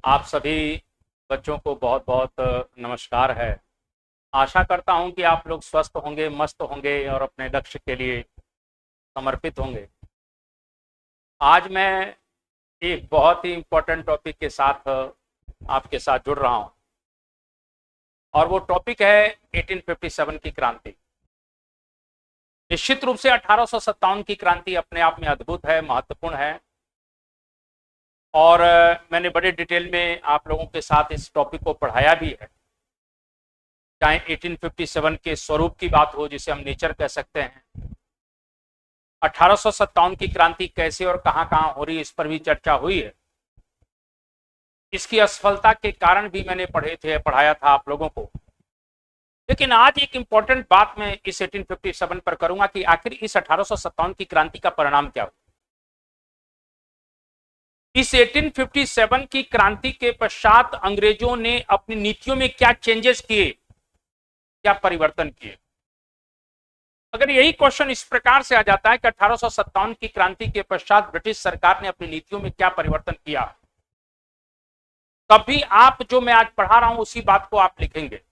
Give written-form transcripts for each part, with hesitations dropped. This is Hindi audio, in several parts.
आप सभी बच्चों को बहुत बहुत नमस्कार है। आशा करता हूं कि आप लोग स्वस्थ होंगे, मस्त होंगे और अपने लक्ष्य के लिए समर्पित होंगे। आज मैं एक बहुत ही इम्पोर्टेंट टॉपिक के साथ आपके साथ जुड़ रहा हूं और वो टॉपिक है 1857 की क्रांति। निश्चित रूप से 1857 की क्रांति अपने आप में अद्भुत है, महत्वपूर्ण है और मैंने बड़े डिटेल में आप लोगों के साथ इस टॉपिक को पढ़ाया भी है। चाहे 1857 के स्वरूप की बात हो, जिसे हम नेचर कह सकते हैं, 1857 की क्रांति कैसे और कहां-कहां हो रही है, इस पर भी चर्चा हुई है। इसकी असफलता के कारण भी मैंने पढ़ाया था आप लोगों को। लेकिन आज एक इंपॉर्टेंट बात मैं इस 1857 पर करूंगा कि आखिर इस 1857 की क्रांति का परिणाम क्या हुआ। इस 1857 की क्रांति के पश्चात अंग्रेजों ने अपनी नीतियों में क्या चेंजेस किए, क्या परिवर्तन किए। अगर यही क्वेश्चन इस प्रकार से आ जाता है कि 1857 की क्रांति के पश्चात ब्रिटिश सरकार ने अपनी नीतियों में क्या परिवर्तन किया, तब भी आप जो मैं आज पढ़ा रहा हूं उसी बात को आप लिखेंगे।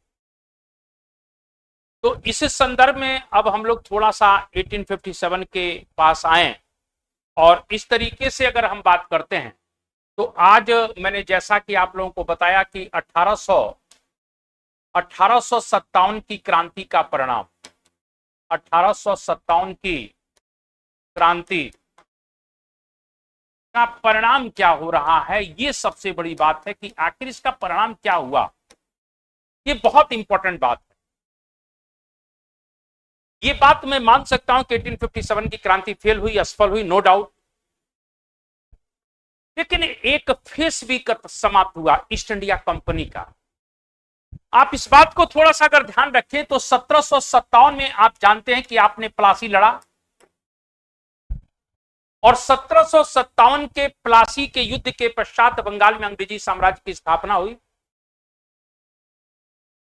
तो इस संदर्भ में अब हम लोग थोड़ा सा 1857 के पास आए और इस तरीके से अगर हम बात करते हैं तो आज मैंने जैसा कि आप लोगों को बताया कि 1857 की क्रांति का परिणाम, 1857 की क्रांति का परिणाम क्या हो रहा है, ये सबसे बड़ी बात है कि आखिर इसका परिणाम क्या हुआ। ये बहुत इंपॉर्टेंट बात है। ये बात मैं मान सकता हूं कि 1857 की क्रांति फेल हुई, असफल हुई, नो डाउट। लेकिन एक फेस भी समाप्त हुआ ईस्ट इंडिया कंपनी का। आप इस बात को थोड़ा सा अगर ध्यान रखें तो 1757 में आप जानते हैं कि आपने प्लासी लड़ा और 1757 के प्लासी के युद्ध के पश्चात बंगाल में अंग्रेजी साम्राज्य की स्थापना हुई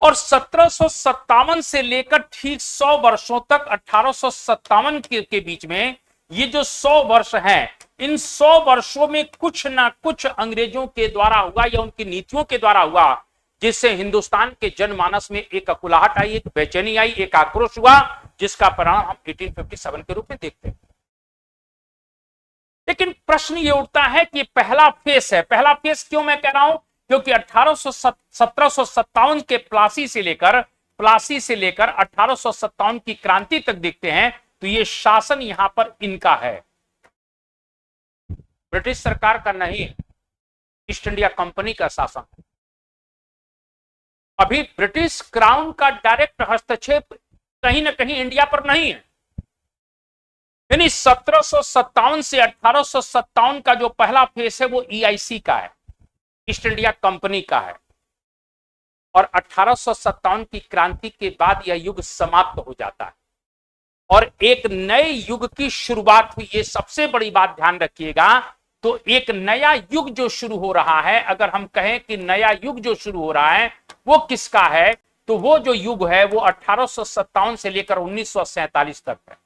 और 1757 से लेकर ठीक 100 वर्षों तक 1857 के बीच में ये जो 100 वर्ष हैं, इन 100 वर्षों में कुछ ना कुछ अंग्रेजों के द्वारा हुआ या उनकी नीतियों के द्वारा हुआ, जिससे हिंदुस्तान के जनमानस में एक अकुलाहट आई, एक बेचैनी आई, एक आक्रोश हुआ, जिसका परिणाम हम 1857 के रूप में देखते हैं। लेकिन प्रश्न ये उठता है कि पहला फेस है। पहला फेस क्यों मैं कह रहा हूं? क्योंकि 1757 के प्लासी से लेकर 1857 की क्रांति तक देखते हैं तो ये शासन यहां पर इनका है, ब्रिटिश सरकार का नहीं, ईस्ट इंडिया कंपनी का शासन। अभी ब्रिटिश क्राउन का डायरेक्ट हस्तक्षेप कहीं ना कहीं इंडिया पर नहीं है। यानी 1757 से 1857 का जो पहला फेस है वो ईआईसी का है, ईस्ट इंडिया कंपनी का है, और 1857 की क्रांति के बाद यह युग समाप्त हो जाता है और एक नए युग की शुरुआत हुई। ये सबसे बड़ी बात ध्यान रखिएगा। तो एक नया युग जो शुरू हो रहा है, अगर हम कहें कि नया युग जो शुरू हो रहा है वो किसका है, तो वो जो युग है वो 1857 से लेकर 1947 तक है।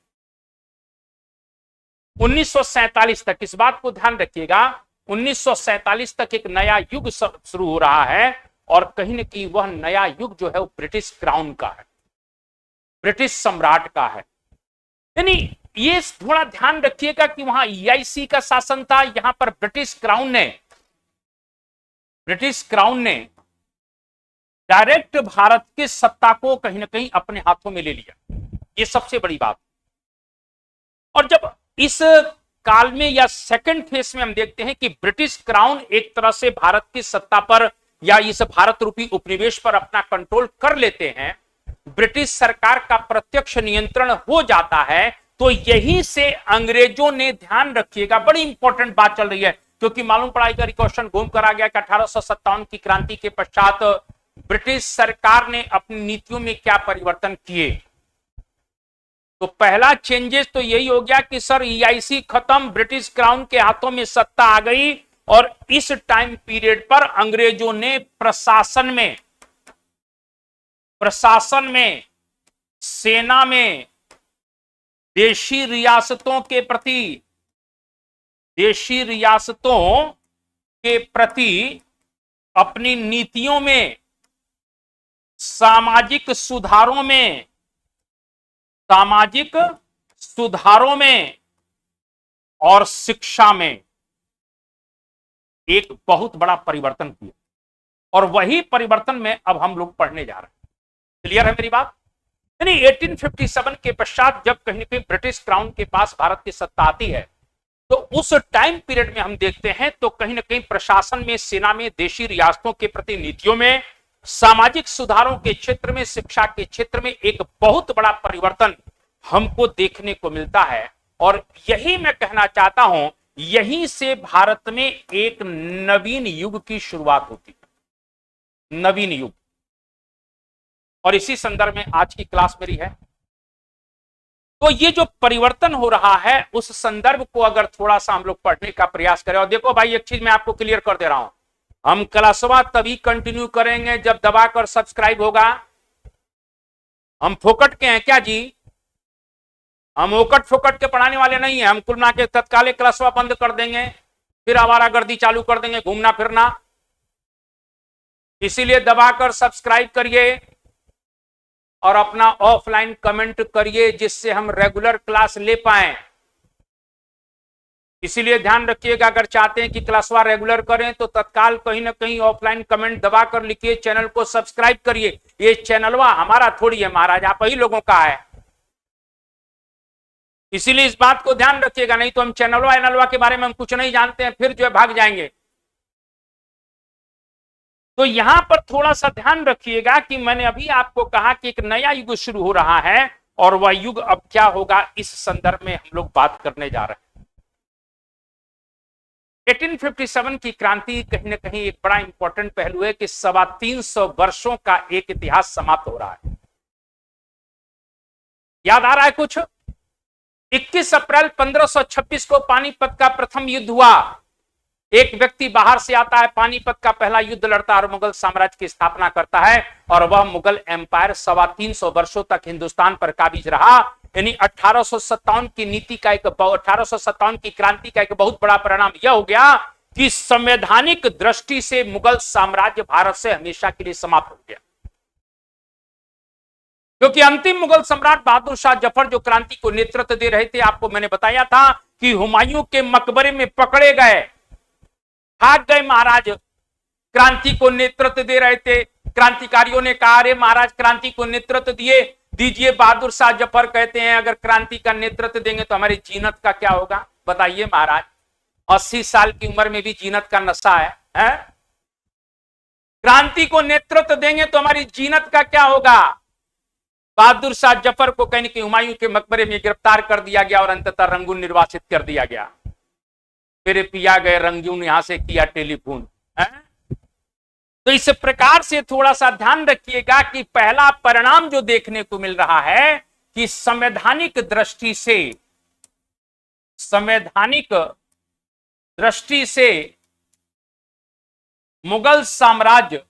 1947 तक, इस बात को ध्यान रखिएगा, 1947 तक एक नया युग शुरू हो रहा है और कहीं ना कहीं वह नया युग जो है वो ब्रिटिश क्राउन का है, ब्रिटिश सम्राट का है। यानी ये थोड़ा ध्यान रखिएगा कि वहां ईआईसी का शासन था, यहां पर ब्रिटिश क्राउन ने डायरेक्ट भारत के सत्ता को कहीं ना कहीं अपने हाथों में ले लिया। ये सबसे बड़ी बात। और जब इस काल में या सेकंड फेज में हम देखते हैं कि ब्रिटिश क्राउन एक तरह से भारत की सत्ता पर या इस भारत रूपी उपनिवेश पर अपना कंट्रोल कर लेते हैं, ब्रिटिश सरकार का प्रत्यक्ष नियंत्रण हो जाता है, तो यहीं से अंग्रेजों ने, ध्यान रखिएगा बड़ी इंपॉर्टेंट बात चल रही है क्योंकि मालूम पड़ा कि क्वेश्चन घूम कर आ गया कि 1857 की क्रांति के पश्चात ब्रिटिश सरकार ने अपनी नीतियों में क्या परिवर्तन किए। तो पहला चेंजेस तो यही हो गया कि सर ईआईसी खत्म, ब्रिटिश क्राउन के हाथों में सत्ता आ गई और इस टाइम पीरियड पर अंग्रेजों ने प्रशासन में, सेना में, देशी रियासतों के प्रति अपनी नीतियों में, सामाजिक सुधारों में, सामाजिक सुधारों में और शिक्षा में एक बहुत बड़ा परिवर्तन किया। और वही परिवर्तन में अब हम लोग पढ़ने जा रहे हैं। क्लियर है मेरी बात? यानी 1857 के पश्चात जब कहीं ना कहीं ब्रिटिश क्राउन के पास भारत की सत्ता आती है, तो उस टाइम पीरियड में हम देखते हैं तो कहीं ना कहीं प्रशासन में, सेना में, देशी रियासतों के प्रति नीतियों में, सामाजिक सुधारों के क्षेत्र में, शिक्षा के क्षेत्र में एक बहुत बड़ा परिवर्तन हमको देखने को मिलता है। और यही मैं कहना चाहता हूं, यहीं से भारत में एक नवीन युग की शुरुआत होती है, नवीन युग। और इसी संदर्भ में आज की क्लास मेरी है। तो ये जो परिवर्तन हो रहा है, उस संदर्भ को अगर थोड़ा सा हम लोग पढ़ने का प्रयास करें। और देखो भाई, एक चीज मैं आपको क्लियर कर दे रहा हूं, हम क्लासवा तभी कंटिन्यू करेंगे जब दबाकर सब्सक्राइब होगा। हम फोकट के हैं क्या जी? हम ओकट फोकट के पढ़ाने वाले नहीं है। हम कुल ना के तत्काल क्लासवा बंद कर देंगे, फिर आवारागर्दी चालू कर देंगे, घूमना फिरना। इसीलिए दबाकर सब्सक्राइब करिए और अपना ऑफलाइन कमेंट करिए, जिससे हम रेगुलर क्लास ले पाए। इसीलिए ध्यान रखिएगा, अगर चाहते हैं कि क्लासवा रेगुलर करें तो तत्काल कहीं ना कहीं ऑफलाइन कमेंट दबाकर लिखिए, चैनल को सब्सक्राइब करिए। ये चैनलवा हमारा थोड़ी है महाराज, आप ही लोगों का है। इसीलिए इस बात को ध्यान रखिएगा, नहीं तो हम चैनलवा एनलवा के बारे में हम कुछ नहीं जानते हैं, फिर जो है भाग जाएंगे। तो यहां पर थोड़ा सा ध्यान रखिएगा कि मैंने अभी आपको कहा कि एक नया युग शुरू हो रहा है, और वह युग अब क्या होगा, इस संदर्भ में हम लोग बात करने जा रहे हैं। 1857 की क्रांति कहीं ना कहीं एक बड़ा इंपॉर्टेंट पहलू है कि 325 वर्षों का एक इतिहास समाप्त हो रहा है। याद आ रहा है कुछ? 21 अप्रैल 1526 को पानीपत का प्रथम युद्ध हुआ। एक व्यक्ति बाहर से आता है, पानीपत का पहला युद्ध लड़ता है और मुगल साम्राज्य की स्थापना करता है। और वह मुगल एम्पायर 325 वर्षों तक हिंदुस्तान पर काबिज रहा। यानी 1857 की नीति का 1857 की क्रांति का एक बहुत बड़ा परिणाम यह हो गया कि संवैधानिक दृष्टि से मुगल साम्राज्य भारत से हमेशा के लिए समाप्त हो गया। क्योंकि अंतिम मुगल सम्राट बहादुर शाह जफर जो क्रांति को नेतृत्व दे रहे थे, आपको मैंने बताया था कि हुमायूं के मकबरे में पकड़े गए, भाग गए महाराज। क्रांति को नेतृत्व दे रहे थे, क्रांतिकारियों ने कहा, अरे महाराज क्रांति को नेतृत्व दीजिए। बहादुर शाह जफर कहते हैं, अगर क्रांति का नेतृत्व देंगे तो हमारी जीनत का क्या होगा? बताइए महाराज, 80 साल की उम्र में भी जीनत का नशा है? क्रांति को नेतृत्व देंगे तो हमारी जीनत का क्या होगा? बहादुर शाह जफर को कहीं कि हुमायूं के मकबरे में गिरफ्तार कर दिया गया और अंततः रंगून निर्वासित कर दिया गया। फिर पिया गए रंगून, यहां से किया टेलीफोन। तो इस प्रकार से थोड़ा सा ध्यान रखिएगा कि पहला परिणाम जो देखने को मिल रहा है कि संवैधानिक दृष्टि से मुगल साम्राज्य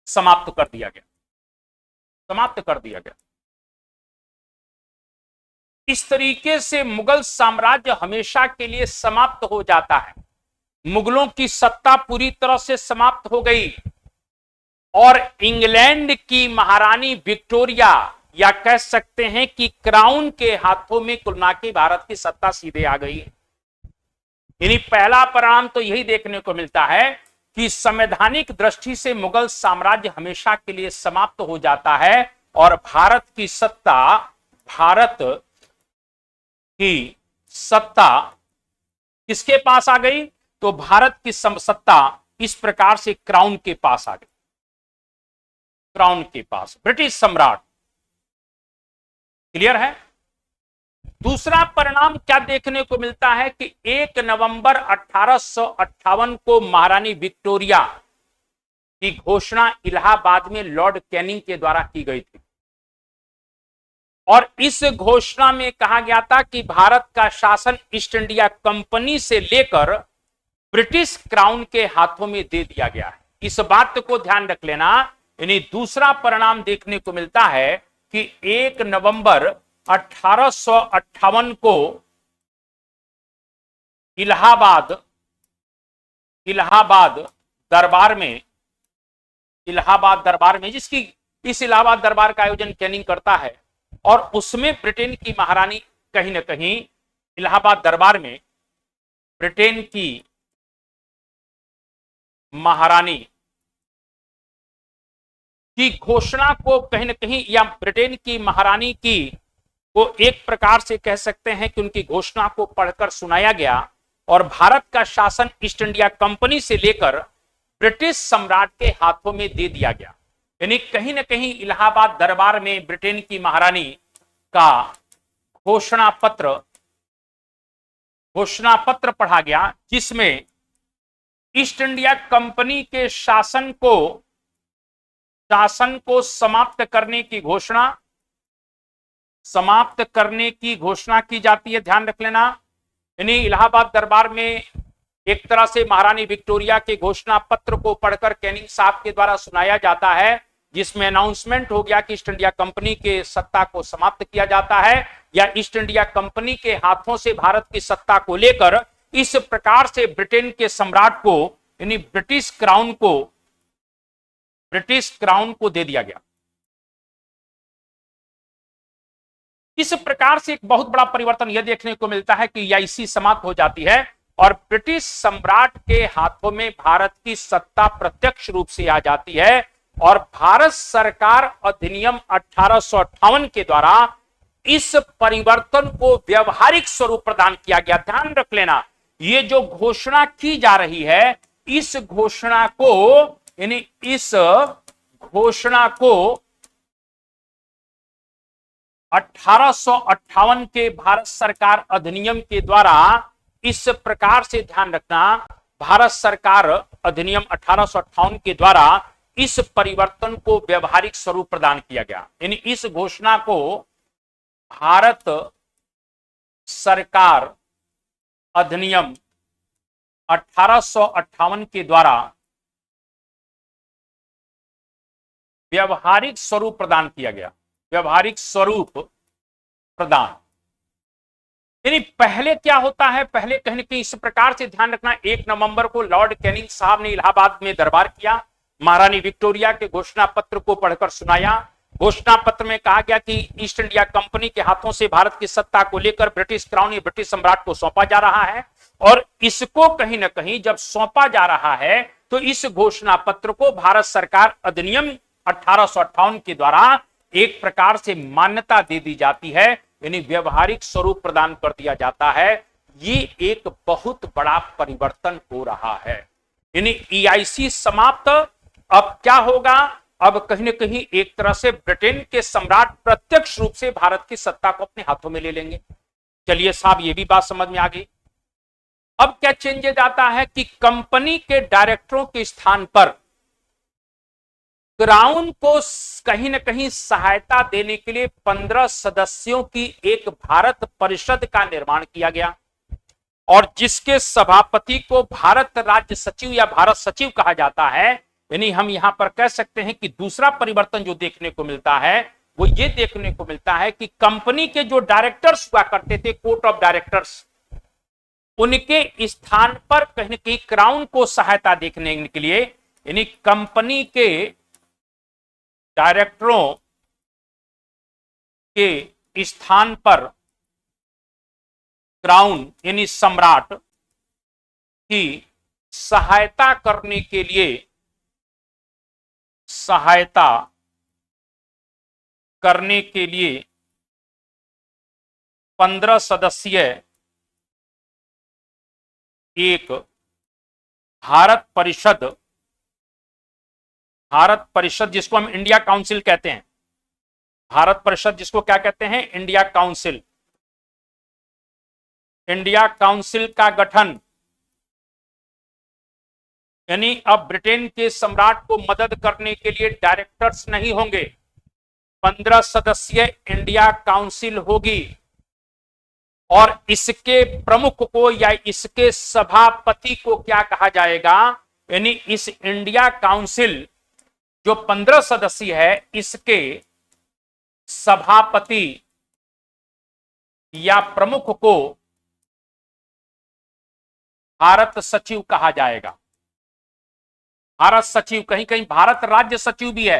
समाप्त कर दिया गया। इस तरीके से मुगल साम्राज्य हमेशा के लिए समाप्त हो जाता है। मुगलों की सत्ता पूरी तरह से समाप्त हो गई और इंग्लैंड की महारानी विक्टोरिया, या कह सकते हैं कि क्राउन के हाथों में कुल मिला के भारत की सत्ता सीधे आ गई। यानी पहला परिणाम तो यही देखने को मिलता है कि संवैधानिक दृष्टि से मुगल साम्राज्य हमेशा के लिए समाप्त हो जाता है और भारत की सत्ता किसके पास आ गई? तो भारत की सत्ता इस प्रकार से क्राउन के पास आ गई, क्राउन के पास, ब्रिटिश सम्राट। क्लियर है? दूसरा परिणाम क्या देखने को मिलता है कि 1 नवंबर 1858 को महारानी विक्टोरिया की घोषणा इलाहाबाद में लॉर्ड कैनिंग के द्वारा की गई थी। और इस घोषणा में कहा गया था कि भारत का शासन ईस्ट इंडिया कंपनी से लेकर ब्रिटिश क्राउन के हाथों में दे दिया गया है। इस बात को ध्यान रख लेना। यानी दूसरा परिणाम देखने को मिलता है कि 1 नवंबर 1858 को इलाहाबाद इलाहाबाद दरबार में इलाहाबाद दरबार में जिसकी इस इलाहाबाद दरबार का आयोजन कैनिंग करता है, और उसमें ब्रिटेन की महारानी कहीं ना कहीं इलाहाबाद दरबार में ब्रिटेन की महारानी की घोषणा को कहीं ना कहीं, या ब्रिटेन की महारानी की को एक प्रकार से कह सकते हैं कि उनकी घोषणा को पढ़कर सुनाया गया, और भारत का शासन ईस्ट इंडिया कंपनी से लेकर ब्रिटिश सम्राट के हाथों में दे दिया गया। यानी कहीं ना कहीं इलाहाबाद दरबार में ब्रिटेन की महारानी का घोषणा पत्र पढ़ा गया, जिसमें ईस्ट इंडिया कंपनी के शासन को समाप्त करने की घोषणा की जाती है। ध्यान रख लेना। यानी इलाहाबाद दरबार में एक तरह से महारानी विक्टोरिया के घोषणा पत्र को पढ़कर कैनिंग साहब के द्वारा सुनाया जाता है, जिसमें अनाउंसमेंट हो गया कि ईस्ट इंडिया कंपनी के सत्ता को समाप्त किया जाता है, या ईस्ट इंडिया कंपनी के हाथों से भारत की सत्ता को लेकर इस प्रकार से ब्रिटेन के सम्राट को, यानी ब्रिटिश क्राउन को दे दिया गया। इस प्रकार से एक बहुत बड़ा परिवर्तन यह देखने को मिलता है कि ईआईसी समाप्त हो जाती है और ब्रिटिश सम्राट के हाथों में भारत की सत्ता प्रत्यक्ष रूप से आ जाती है, और भारत सरकार अधिनियम 1858 के द्वारा इस परिवर्तन को व्यवहारिक स्वरूप प्रदान किया गया। ध्यान रख लेना, ये जो घोषणा की जा रही है, इस घोषणा को 1858 के भारत सरकार अधिनियम के द्वारा इस प्रकार से, ध्यान रखना, भारत सरकार अधिनियम 1858 के द्वारा इस परिवर्तन को व्यवहारिक स्वरूप प्रदान किया गया। यानी इस घोषणा को भारत सरकार अधिनियम 1858 के द्वारा व्यवहारिक स्वरूप प्रदान किया गया। व्यवहारिक स्वरूप प्रदान, यानी पहले क्या होता है, पहले कहीं ना कहीं इस प्रकार से ध्यान रखना, 1 नवंबर को लॉर्ड कैनिंग साहब ने इलाहाबाद में दरबार किया, महारानी विक्टोरिया के घोषणा पत्र को पढ़कर सुनाया। घोषणा पत्र में कहा गया कि ईस्ट इंडिया कंपनी के हाथों से भारत की सत्ता को लेकर ब्रिटिश क्राउन या ब्रिटिश सम्राट को सौंपा जा रहा है, और इसको कहीं ना कहीं जब सौंपा जा रहा है तो इस घोषणा पत्र को भारत सरकार अधिनियम 1858 के द्वारा एक प्रकार से मान्यता दे दी जाती है, यानी व्यवहारिक स्वरूप प्रदान कर दिया जाता है। ये एक बहुत बड़ा परिवर्तन हो रहा है। यानी ईआईसी समाप्त, अब क्या होगा, अब कहीं ना कहीं एक तरह से ब्रिटेन के सम्राट प्रत्यक्ष रूप से भारत की सत्ता को अपने हाथों में ले लेंगे। चलिए साहब, ये भी बात समझ में आ गई। अब क्या चेंजेज आता है कि कंपनी के डायरेक्टरों के स्थान पर क्राउन को कहीं ना कहीं सहायता देने के लिए 15 सदस्यों की एक भारत परिषद का निर्माण किया गया, और जिसके सभापति को भारत राज्य सचिव या भारत सचिव कहा जाता है। यानी हम यहां पर कह सकते हैं कि दूसरा परिवर्तन जो देखने को मिलता है वो ये देखने को मिलता है कि कंपनी के जो डायरेक्टर्स हुआ करते थे, कोर्ट ऑफ डायरेक्टर्स, उनके स्थान पर कहीं ना कहीं क्राउन को सहायता देखने के लिए, यानी कंपनी के डायरेक्टरों के स्थान पर क्राउन यानी सम्राट की सहायता करने के लिए 15 सदस्यीय एक भारत परिषद जिसको हम इंडिया काउंसिल कहते हैं, भारत परिषद जिसको क्या कहते हैं, इंडिया काउंसिल का गठन, यानी अब ब्रिटेन के सम्राट को मदद करने के लिए डायरेक्टर्स नहीं होंगे, 15 सदस्यीय इंडिया काउंसिल होगी, और इसके प्रमुख को या इसके सभापति को क्या कहा जाएगा, यानी इस इंडिया काउंसिल जो 15 सदस्य है, इसके सभापति या प्रमुख को भारत सचिव कहा जाएगा। भारत सचिव, कहीं कहीं भारत राज्य सचिव भी है,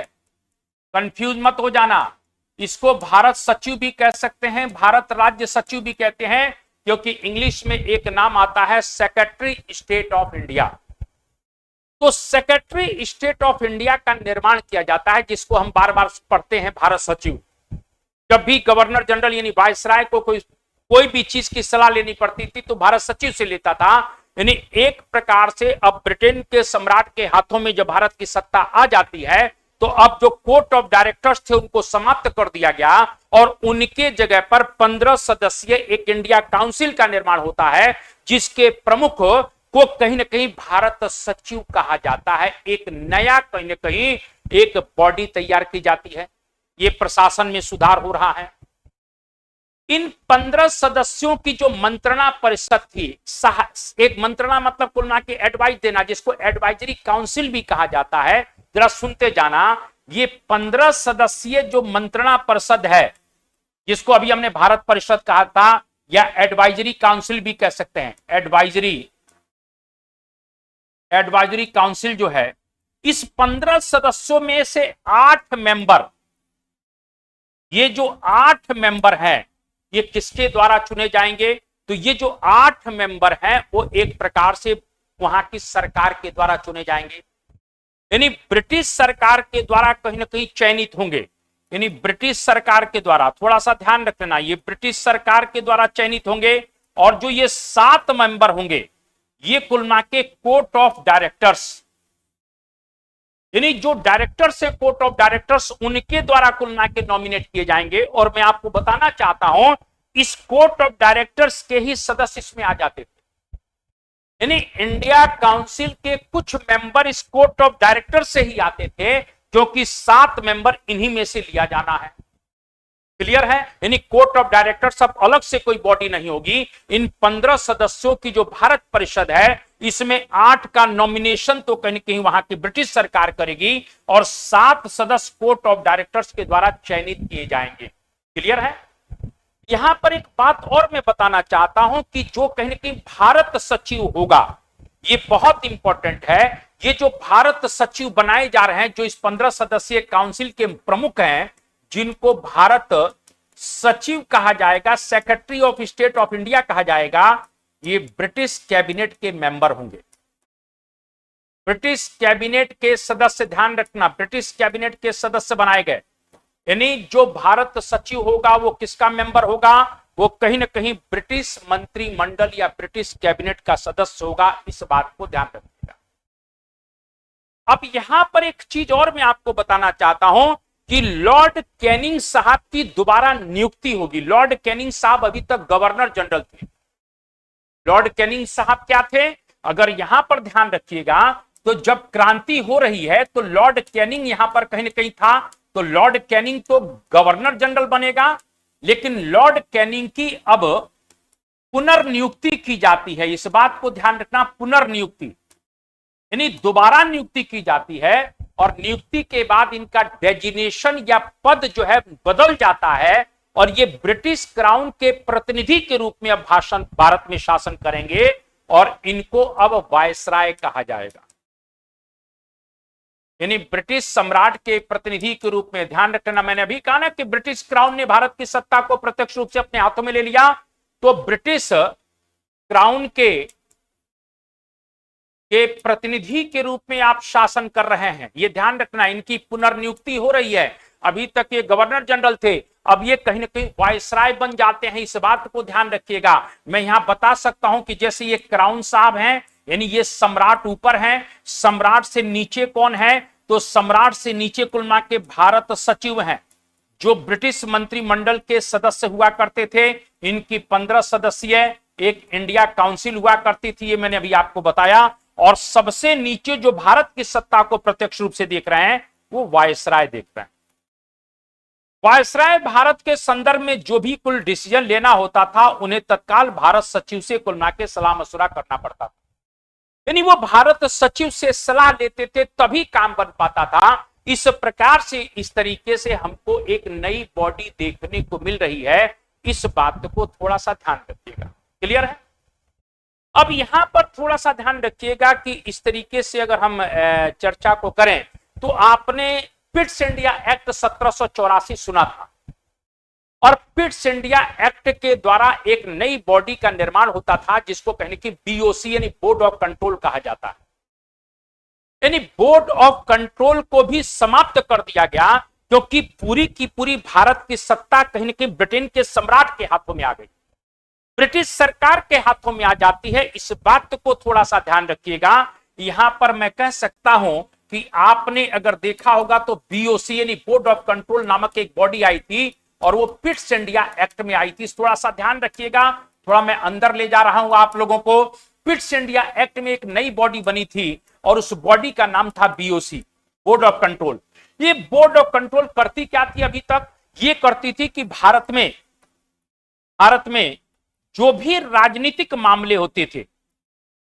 कंफ्यूज मत हो जाना। इसको भारत सचिव भी कह सकते हैं, भारत राज्य सचिव भी कहते हैं, क्योंकि इंग्लिश में एक नाम आता है सेक्रेटरी स्टेट ऑफ इंडिया। तो सेक्रेटरी स्टेट ऑफ इंडिया का निर्माण किया जाता है, जिसको हम बार बार पढ़ते हैं भारत सचिव। जब भी गवर्नर जनरल यानी वायसराय को कोई भी चीज की सलाह लेनी पड़ती थी तो भारत सचिव से लेता था। यानी एक प्रकार से अब ब्रिटेन के सम्राट के हाथों में जब भारत की सत्ता आ जाती है तो अब जो कोर्ट ऑफ डायरेक्टर्स थे उनको समाप्त कर दिया गया और उनके जगह पर 15 सदस्यीय एक इंडिया काउंसिल का निर्माण होता है, जिसके प्रमुख को कहीं ना कहीं भारत सचिव कहा जाता है। एक नया कहीं ना कहीं एक बॉडी तैयार की जाती है, ये प्रशासन में सुधार हो रहा है। इन 15 सदस्यों की जो मंत्रणा परिषद थी, एक मंत्रणा मतलब कुल मिला के एडवाइस देना, जिसको एडवाइजरी काउंसिल भी कहा जाता है। जरा सुनते जाना, ये 15 सदस्यीय जो मंत्रणा परिषद है, जिसको अभी हमने भारत परिषद कहा था या एडवाइजरी काउंसिल भी कह सकते हैं, एडवाइजरी काउंसिल जो है, इस 15 सदस्यों में से 8 मेंबर, ये जो 8 मेंबर हैं, ये किसके द्वारा चुने जाएंगे? तो ये जो 8 मेंबर हैं वो एक प्रकार से वहां की सरकार के द्वारा चुने जाएंगे, यानी ब्रिटिश सरकार के द्वारा कहीं ना कहीं चयनित होंगे। यानी ब्रिटिश सरकार के द्वारा, थोड़ा सा ध्यान रखना, ये ब्रिटिश सरकार के द्वारा चयनित होंगे। और जो ये 7 मेंबर होंगे, ये कुल मिला के कोर्ट ऑफ डायरेक्टर्स, यानी जो डायरेक्टर्स है कोर्ट ऑफ डायरेक्टर्स, उनके द्वारा कुल मिला के नॉमिनेट किए जाएंगे। और मैं आपको बताना चाहता हूं, इस कोर्ट ऑफ डायरेक्टर्स के ही सदस्य इसमें आ जाते थे। यानी इंडिया काउंसिल के कुछ मेंबर इस कोर्ट ऑफ डायरेक्टर से ही आते थे, क्योंकि 7 मेंबर इन्हीं में से लिया जाना है। क्लियर है? यानी कोर्ट ऑफ डायरेक्टर्स अब अलग से कोई बॉडी नहीं होगी। इन 15 सदस्यों की जो भारत परिषद है, इसमें 8 का नॉमिनेशन तो कहीं कहीं वहां की ब्रिटिश सरकार करेगी और 7 सदस्य कोर्ट ऑफ डायरेक्टर्स के द्वारा चयनित किए जाएंगे। क्लियर है? यहां पर एक बात और मैं बताना चाहता हूं कि जो कहीं ना कहीं भारत सचिव होगा, ये बहुत इंपॉर्टेंट है। ये जो भारत सचिव बनाए जा रहे हैं, जो इस 15 सदस्यीय काउंसिल के प्रमुख हैं, जिनको भारत सचिव कहा जाएगा, secretary of state of India कहा जाएगा, ये ब्रिटिश कैबिनेट के मेंबर होंगे। ब्रिटिश कैबिनेट के सदस्य, ध्यान रखना, ब्रिटिश कैबिनेट के सदस्य बनाए गए। यानी जो भारत सचिव होगा वो किसका मेंबर होगा? वो कहीं ना कहीं ब्रिटिश मंत्रिमंडल या ब्रिटिश कैबिनेट का सदस्य होगा। इस बात को ध्यान रखिएगा। अब यहां पर एक चीज और मैं आपको बताना चाहता हूं कि लॉर्ड कैनिंग साहब की दोबारा नियुक्ति होगी। लॉर्ड कैनिंग साहब अभी तक गवर्नर जनरल थे। लॉर्ड कैनिंग साहब क्या थे? अगर यहां पर ध्यान रखिएगा तो जब क्रांति हो रही है तो लॉर्ड कैनिंग यहां पर कहीं ना कहीं था। तो लॉर्ड कैनिंग तो गवर्नर जनरल बनेगा, लेकिन लॉर्ड कैनिंग की अब पुनर्नियुक्ति की जाती है। इस बात को ध्यान रखना, पुनर्नियुक्ति यानी दोबारा नियुक्ति की जाती है और नियुक्ति के बाद इनका डेजिग्नेशन या पद जो है बदल जाता है और ये ब्रिटिश क्राउन के प्रतिनिधि के रूप में अब भारत में शासन करेंगे और इनको अब वायसराय कहा जाएगा। यानी ब्रिटिश सम्राट के प्रतिनिधि के रूप में। ध्यान रखना, मैंने अभी कहा ना कि ब्रिटिश क्राउन ने भारत की सत्ता को प्रत्यक्ष रूप से अपने हाथों में ले लिया, तो ब्रिटिश क्राउन के प्रतिनिधि के रूप में आप शासन कर रहे हैं, ये ध्यान रखना। इनकी पुनर्नियुक्ति हो रही है। अभी तक ये गवर्नर जनरल थे, अब ये कहीं ना कहीं वायसराय बन जाते हैं। इस बात को ध्यान रखिएगा। मैं यहां बता सकता हूं कि जैसे ये क्राउन साहब हैं, यानी ये सम्राट ऊपर हैं, सम्राट से नीचे कौन है? तो सम्राट से नीचे कुल मिला के भारत सचिव हैं, जो ब्रिटिश मंत्रिमंडल के सदस्य हुआ करते थे। इनकी 15 सदस्यीय एक इंडिया काउंसिल हुआ करती थी, ये मैंने अभी आपको बताया। और सबसे नीचे जो भारत की सत्ता को प्रत्यक्ष रूप से देख रहे हैं वो वायसराय देख रहे हैं। वायसराय भारत के संदर्भ में जो भी कुल डिसीजन लेना होता था, उन्हें तत्काल भारत सचिव से कुल मिला के सलाह मशुरा करना पड़ता था। यानी वो भारत सचिव से सलाह लेते थे तभी काम बन पाता था। इस प्रकार से, इस तरीके से हमको एक नई बॉडी देखने को मिल रही है। इस बात को थोड़ा सा ध्यान रखिएगा। क्लियर है? अब यहां पर थोड़ा सा ध्यान रखिएगा कि इस तरीके से अगर हम चर्चा को करें तो आपने पिट्स इंडिया एक्ट 1784 सुना था, और पिट्स इंडिया एक्ट के द्वारा एक नई बॉडी का निर्माण होता था जिसको कहने की बीओसी यानी बोर्ड ऑफ कंट्रोल कहा जाता है। यानी बोर्ड ऑफ कंट्रोल को भी समाप्त कर दिया गया क्योंकि पूरी की पूरी भारत की सत्ता कहीं न कहीं ब्रिटेन के सम्राट के हाथों में आ गई, ब्रिटिश सरकार के हाथों में आ जाती है। इस बात को थोड़ा सा ध्यान रखिएगा। यहां पर मैं कह सकता हूं कि आपने अगर देखा होगा तो बीओसी यानी बोर्ड ऑफ कंट्रोल नामक एक बॉडी आई थी और वो पिट्स इंडिया एक्ट में आई थी। थोड़ा सा ध्यान रखिएगा, थोड़ा मैं अंदर ले जा रहा हूं आप लोगों को। पिट्स इंडिया एक्ट में एक नई बॉडी बनी थी और उस बॉडी का नाम था बीओसी, बोर्ड ऑफ कंट्रोल। ये बोर्ड ऑफ कंट्रोल करती क्या थी अभी तक? ये करती थी कि भारत में जो भी राजनीतिक मामले होते थे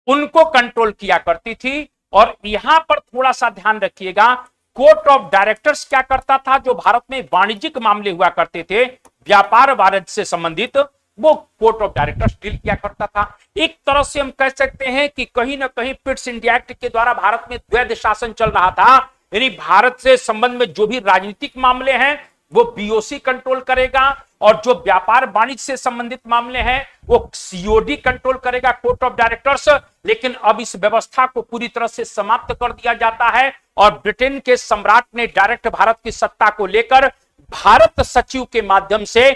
उनको कंट्रोल किया करती थी। और यहां पर थोड़ा सा ध्यान रखिएगा, कोर्ट ऑफ डायरेक्टर्स क्या करता था? जो भारत में वाणिज्यिक मामले हुआ करते थे, व्यापार वाणिज्य से संबंधित, वो कोर्ट ऑफ डायरेक्टर्स डील किया करता था। एक तरह से हम कह सकते हैं कि कहीं ना कहीं पिट्स इंडिया एक्ट के द्वारा भारत में द्वैध शासन चल रहा था। यानी भारत से संबंध में जो भी राजनीतिक मामले हैं वो बीओसी कंट्रोल करेगा, और जो व्यापार वाणिज्य से संबंधित मामले हैं वो सीओडी कंट्रोल करेगा, कोर्ट ऑफ डायरेक्टर्स। लेकिन अब इस व्यवस्था को पूरी तरह से समाप्त कर दिया जाता है और ब्रिटेन के सम्राट ने डायरेक्ट भारत की सत्ता को लेकर भारत सचिव के माध्यम से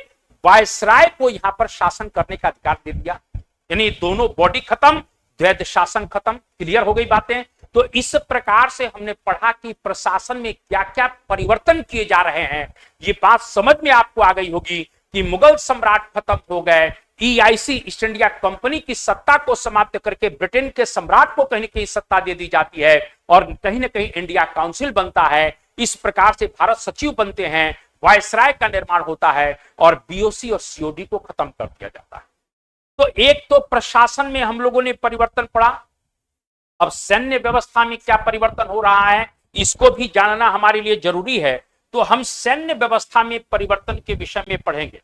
वायसराय को यहां पर शासन करने का अधिकार दे दिया। यानी दोनों बॉडी खत्म, द्वैध शासन खत्म। क्लियर हो गई बातें? तो इस प्रकार से हमने पढ़ा कि प्रशासन में क्या क्या परिवर्तन किए जा रहे हैं। ये बात समझ में आपको आ गई होगी कि मुगल सम्राट खत्म हो गए, ईआईसी ईस्ट इंडिया कंपनी की सत्ता को समाप्त करके ब्रिटेन के सम्राट को कहीं न कहीं सत्ता दे दी जाती है और कहीं ना कहीं इंडिया काउंसिल बनता है। इस प्रकार से भारत सचिव बनते हैं, वायसराय का निर्माण होता है और बीओसी और सीओडी को खत्म कर दिया जाता है। तो एक तो प्रशासन में हम लोगों ने परिवर्तन पढ़ा। अब सैन्य व्यवस्था में क्या परिवर्तन हो रहा है इसको भी जानना हमारे लिए जरूरी है। तो हम सैन्य व्यवस्था में परिवर्तन के विषय में पढ़ेंगे।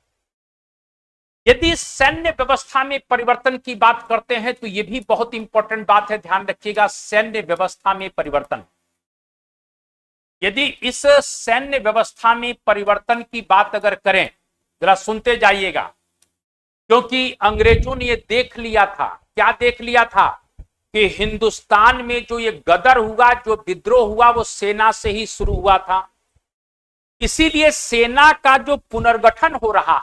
यदि सैन्य व्यवस्था में परिवर्तन की बात करते हैं तो यह भी बहुत इंपॉर्टेंट बात है, ध्यान रखिएगा। सैन्य व्यवस्था में परिवर्तन, यदि इस सैन्य व्यवस्था में परिवर्तन की बात अगर करें, जरा सुनते जाइएगा, क्योंकि अंग्रेजों ने यह देख लिया था। क्या देख लिया था? कि हिंदुस्तान में जो ये गदर हुआ, जो विद्रोह हुआ, वो सेना से ही शुरू हुआ था। इसीलिए सेना का जो पुनर्गठन हो रहा,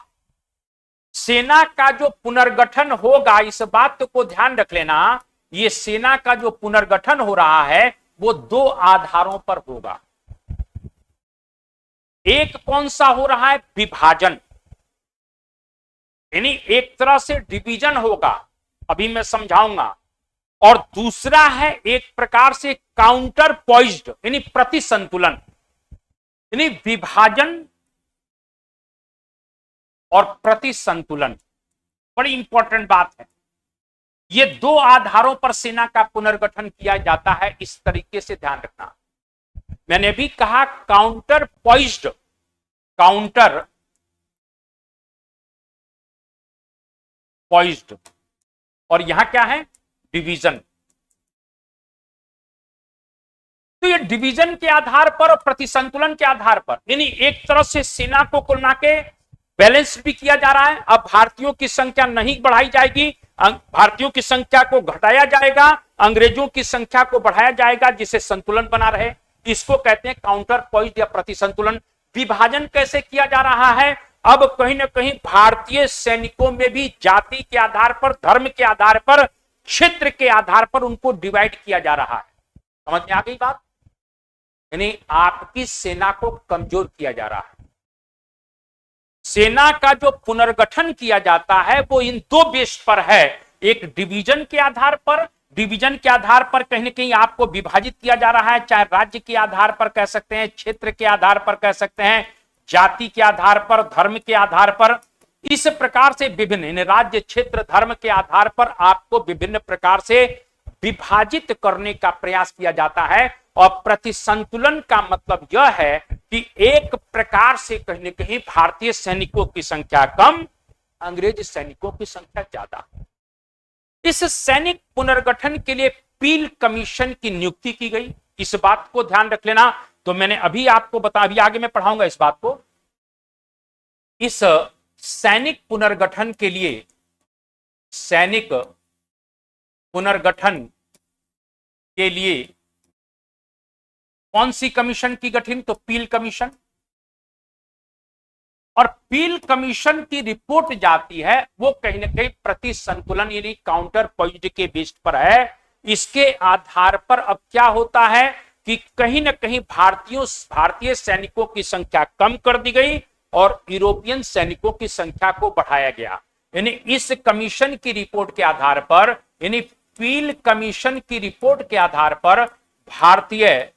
सेना का जो पुनर्गठन होगा, इस बात को ध्यान रख लेना। ये सेना का जो पुनर्गठन हो रहा है वो दो आधारों पर होगा। एक कौन सा हो रहा है? विभाजन, यानी एक तरह से डिवीजन होगा, अभी मैं समझाऊंगा। और दूसरा है एक प्रकार से काउंटर पॉइज्ड, यानी प्रतिसंतुलन। यानी विभाजन और प्रतिसंतुलन बड़ी इंपॉर्टेंट बात है। ये दो आधारों पर सेना का पुनर्गठन किया जाता है, इस तरीके से ध्यान रखना। मैंने भी कहा काउंटर पॉइज्ड, काउंटर पॉइज्ड, और यहां क्या है? डिवीजन। तो ये डिवीजन के आधार पर और प्रतिसंतुलन के आधार पर, यानी एक तरह से सेना को कुल मिला के बैलेंस भी किया जा रहा है। अब भारतीयों की संख्या नहीं बढ़ाई जाएगी, भारतीयों की संख्या को घटाया जाएगा, अंग्रेजों की संख्या को बढ़ाया जाएगा, जिससे संतुलन बना रहे। इसको कहते हैं काउंटर पॉइज्ड या प्रतिसंतुलन। विभाजन कैसे किया जा रहा है? अब कहीं ना कहीं भारतीय सैनिकों में भी जाति के आधार पर, धर्म के आधार पर, क्षेत्र के आधार पर उनको डिवाइड किया जा रहा है। समझ में आ गई बात? यानी आपकी सेना को कमजोर किया जा रहा है। सेना का जो पुनर्गठन किया जाता है वो इन दो बेस पर है। एक डिवीजन के आधार पर, डिवीजन के आधार पर कहीं ना कहीं आपको विभाजित किया जा रहा है, चाहे राज्य के आधार पर कह सकते हैं, क्षेत्र के आधार पर कह सकते हैं, जाति के आधार पर, धर्म के आधार पर। इस प्रकार से विभिन्न राज्य, क्षेत्र, धर्म के आधार पर आपको विभिन्न प्रकार से विभाजित करने का प्रयास किया जाता है। और प्रतिसंतुलन का मतलब यह है कि एक प्रकार से कहीं न कहीं भारतीय सैनिकों की संख्या कम, अंग्रेज सैनिकों की संख्या ज्यादा। इस सैनिक पुनर्गठन के लिए पील कमीशन की नियुक्ति की गई। इस बात को ध्यान रख लेना। तो मैंने अभी आपको अभी आगे मैं पढ़ाऊंगा इस बात को। इस सैनिक पुनर्गठन के लिए, सैनिक पुनर्गठन के लिए कौन सी कमीशन की गठन? तो पील कमीशन। और पील कमीशन की रिपोर्ट जाती है वो कहीं ना कहीं प्रति संतुलन यानी काउंटर पॉइंट के बेस पर है। इसके आधार पर अब क्या होता है कि कहीं ना कहीं भारतीय सैनिकों की संख्या कम कर दी गई और यूरोपियन सैनिकों की संख्या को बढ़ाया गया। यानी इस कमीशन की रिपोर्ट के आधार पर, यानी पील कमीशन की रिपोर्ट के आधार पर भारतीय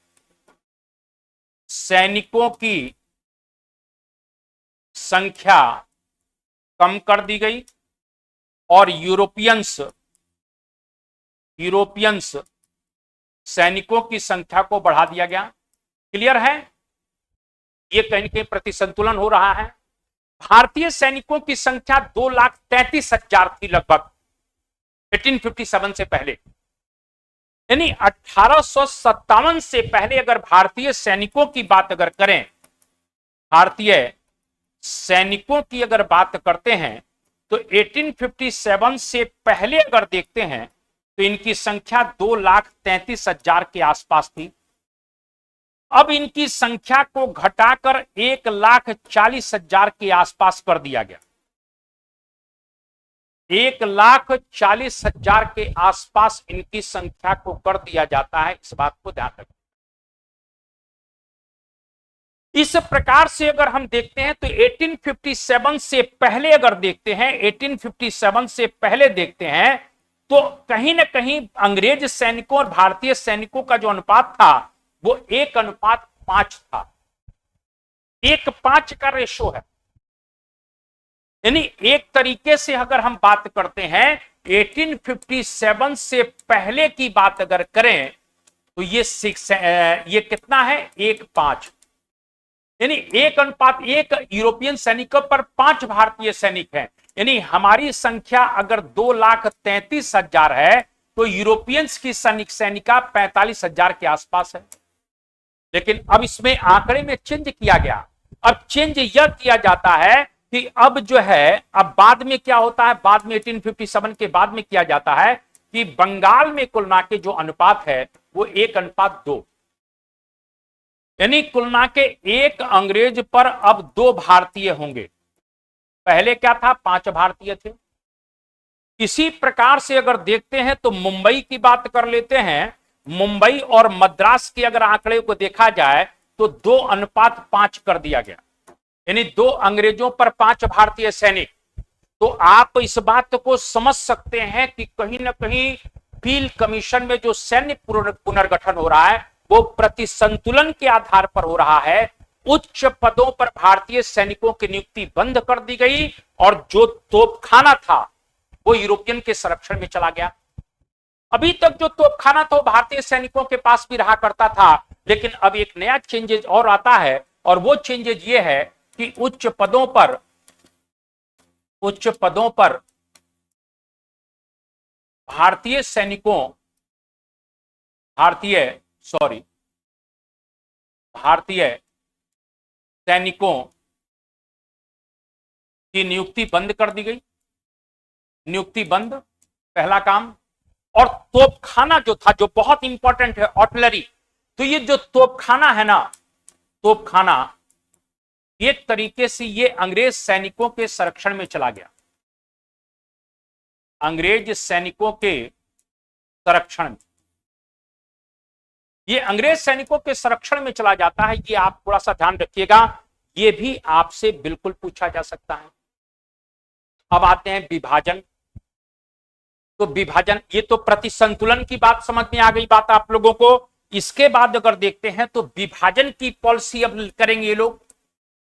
सैनिकों की संख्या कम कर दी गई और यूरोपियंस सैनिकों की संख्या को बढ़ा दिया गया। क्लियर है? यह कहीं ना कहीं प्रतिसंतुलन हो रहा है। भारतीय सैनिकों की संख्या 2,33,000 थी लगभग 1857 से पहले। यानी 1857 से पहले अगर भारतीय सैनिकों की बात अगर करें, भारतीय सैनिकों की अगर बात करते हैं तो 1857 से पहले अगर देखते हैं तो इनकी संख्या 2,33,000 के आसपास थी। अब इनकी संख्या को घटाकर 1,40,000 के आसपास कर दिया गया। 1,40,000 के आसपास इनकी संख्या को कर दिया जाता है। इस बात को ध्यान रखें। इस प्रकार से अगर हम देखते हैं तो 1857 से पहले अगर देखते हैं, 1857 से पहले देखते हैं तो कहीं ना कहीं अंग्रेज सैनिकों और भारतीय सैनिकों का जो अनुपात था वो 1:5 था। 1:5 का रेशो है। यानी एक तरीके से अगर हम बात करते हैं 1857 से पहले की बात अगर करें तो ये कितना है? 1:5। यानी 1:1 यूरोपियन सैनिकों पर 5 भारतीय सैनिक हैं। यानी हमारी संख्या अगर 2,33,000 है तो यूरोपियंस की सैनिका 45,000 के आसपास है। लेकिन अब इसमें आंकड़े में चेंज किया गया। अब चेंज यह किया जाता है कि अब जो है, अब बाद में क्या होता है, बाद में 1857 के बाद में किया जाता है कि बंगाल में कुल मिला के जो अनुपात है वो 1:2। यानी कुल मिला के 1 अंग्रेज पर अब 2 भारतीय होंगे। पहले क्या था? 5 भारतीय थे। इसी प्रकार से अगर देखते हैं तो मुंबई की बात कर लेते हैं। मुंबई और मद्रास के अगर आंकड़े को देखा जाए तो 2:5 कर दिया गया। यानी 2 अंग्रेजों पर 5 भारतीय सैनिक। तो आप इस बात को समझ सकते हैं कि कहीं ना कहीं पील कमीशन में जो सैन्य पुनर्गठन हो रहा है वो प्रतिसंतुलन के आधार पर हो रहा है। उच्च पदों पर भारतीय सैनिकों की नियुक्ति बंद कर दी गई और जो तोपखाना था वो यूरोपियन के संरक्षण में चला गया। अभी तक जो तोपखाना था वो भारतीय सैनिकों के पास भी रहा करता था, लेकिन अब एक नया चेंजेज और आता है और वो चेंजेज ये है कि उच्च पदों पर भारतीय सैनिकों की नियुक्ति बंद कर दी गई। नियुक्ति बंद, पहला काम। और तोपखाना जो था, जो बहुत इंपॉर्टेंट है, आर्टिलरी। तो ये जो तोपखाना है ना, तोपखाना एक तरीके से ये अंग्रेज सैनिकों के संरक्षण में चला गया। अंग्रेज सैनिकों के संरक्षण में, ये अंग्रेज सैनिकों के संरक्षण में चला जाता है। ये आप थोड़ा सा ध्यान रखिएगा, ये भी आपसे बिल्कुल पूछा जा सकता है। अब आते हैं विभाजन। तो विभाजन, ये तो प्रतिसंतुलन की बात समझ में आ गई बात आप लोगों को। इसके बाद अगर देखते हैं तो विभाजन की पॉलिसी अब करेंगे ये लोग।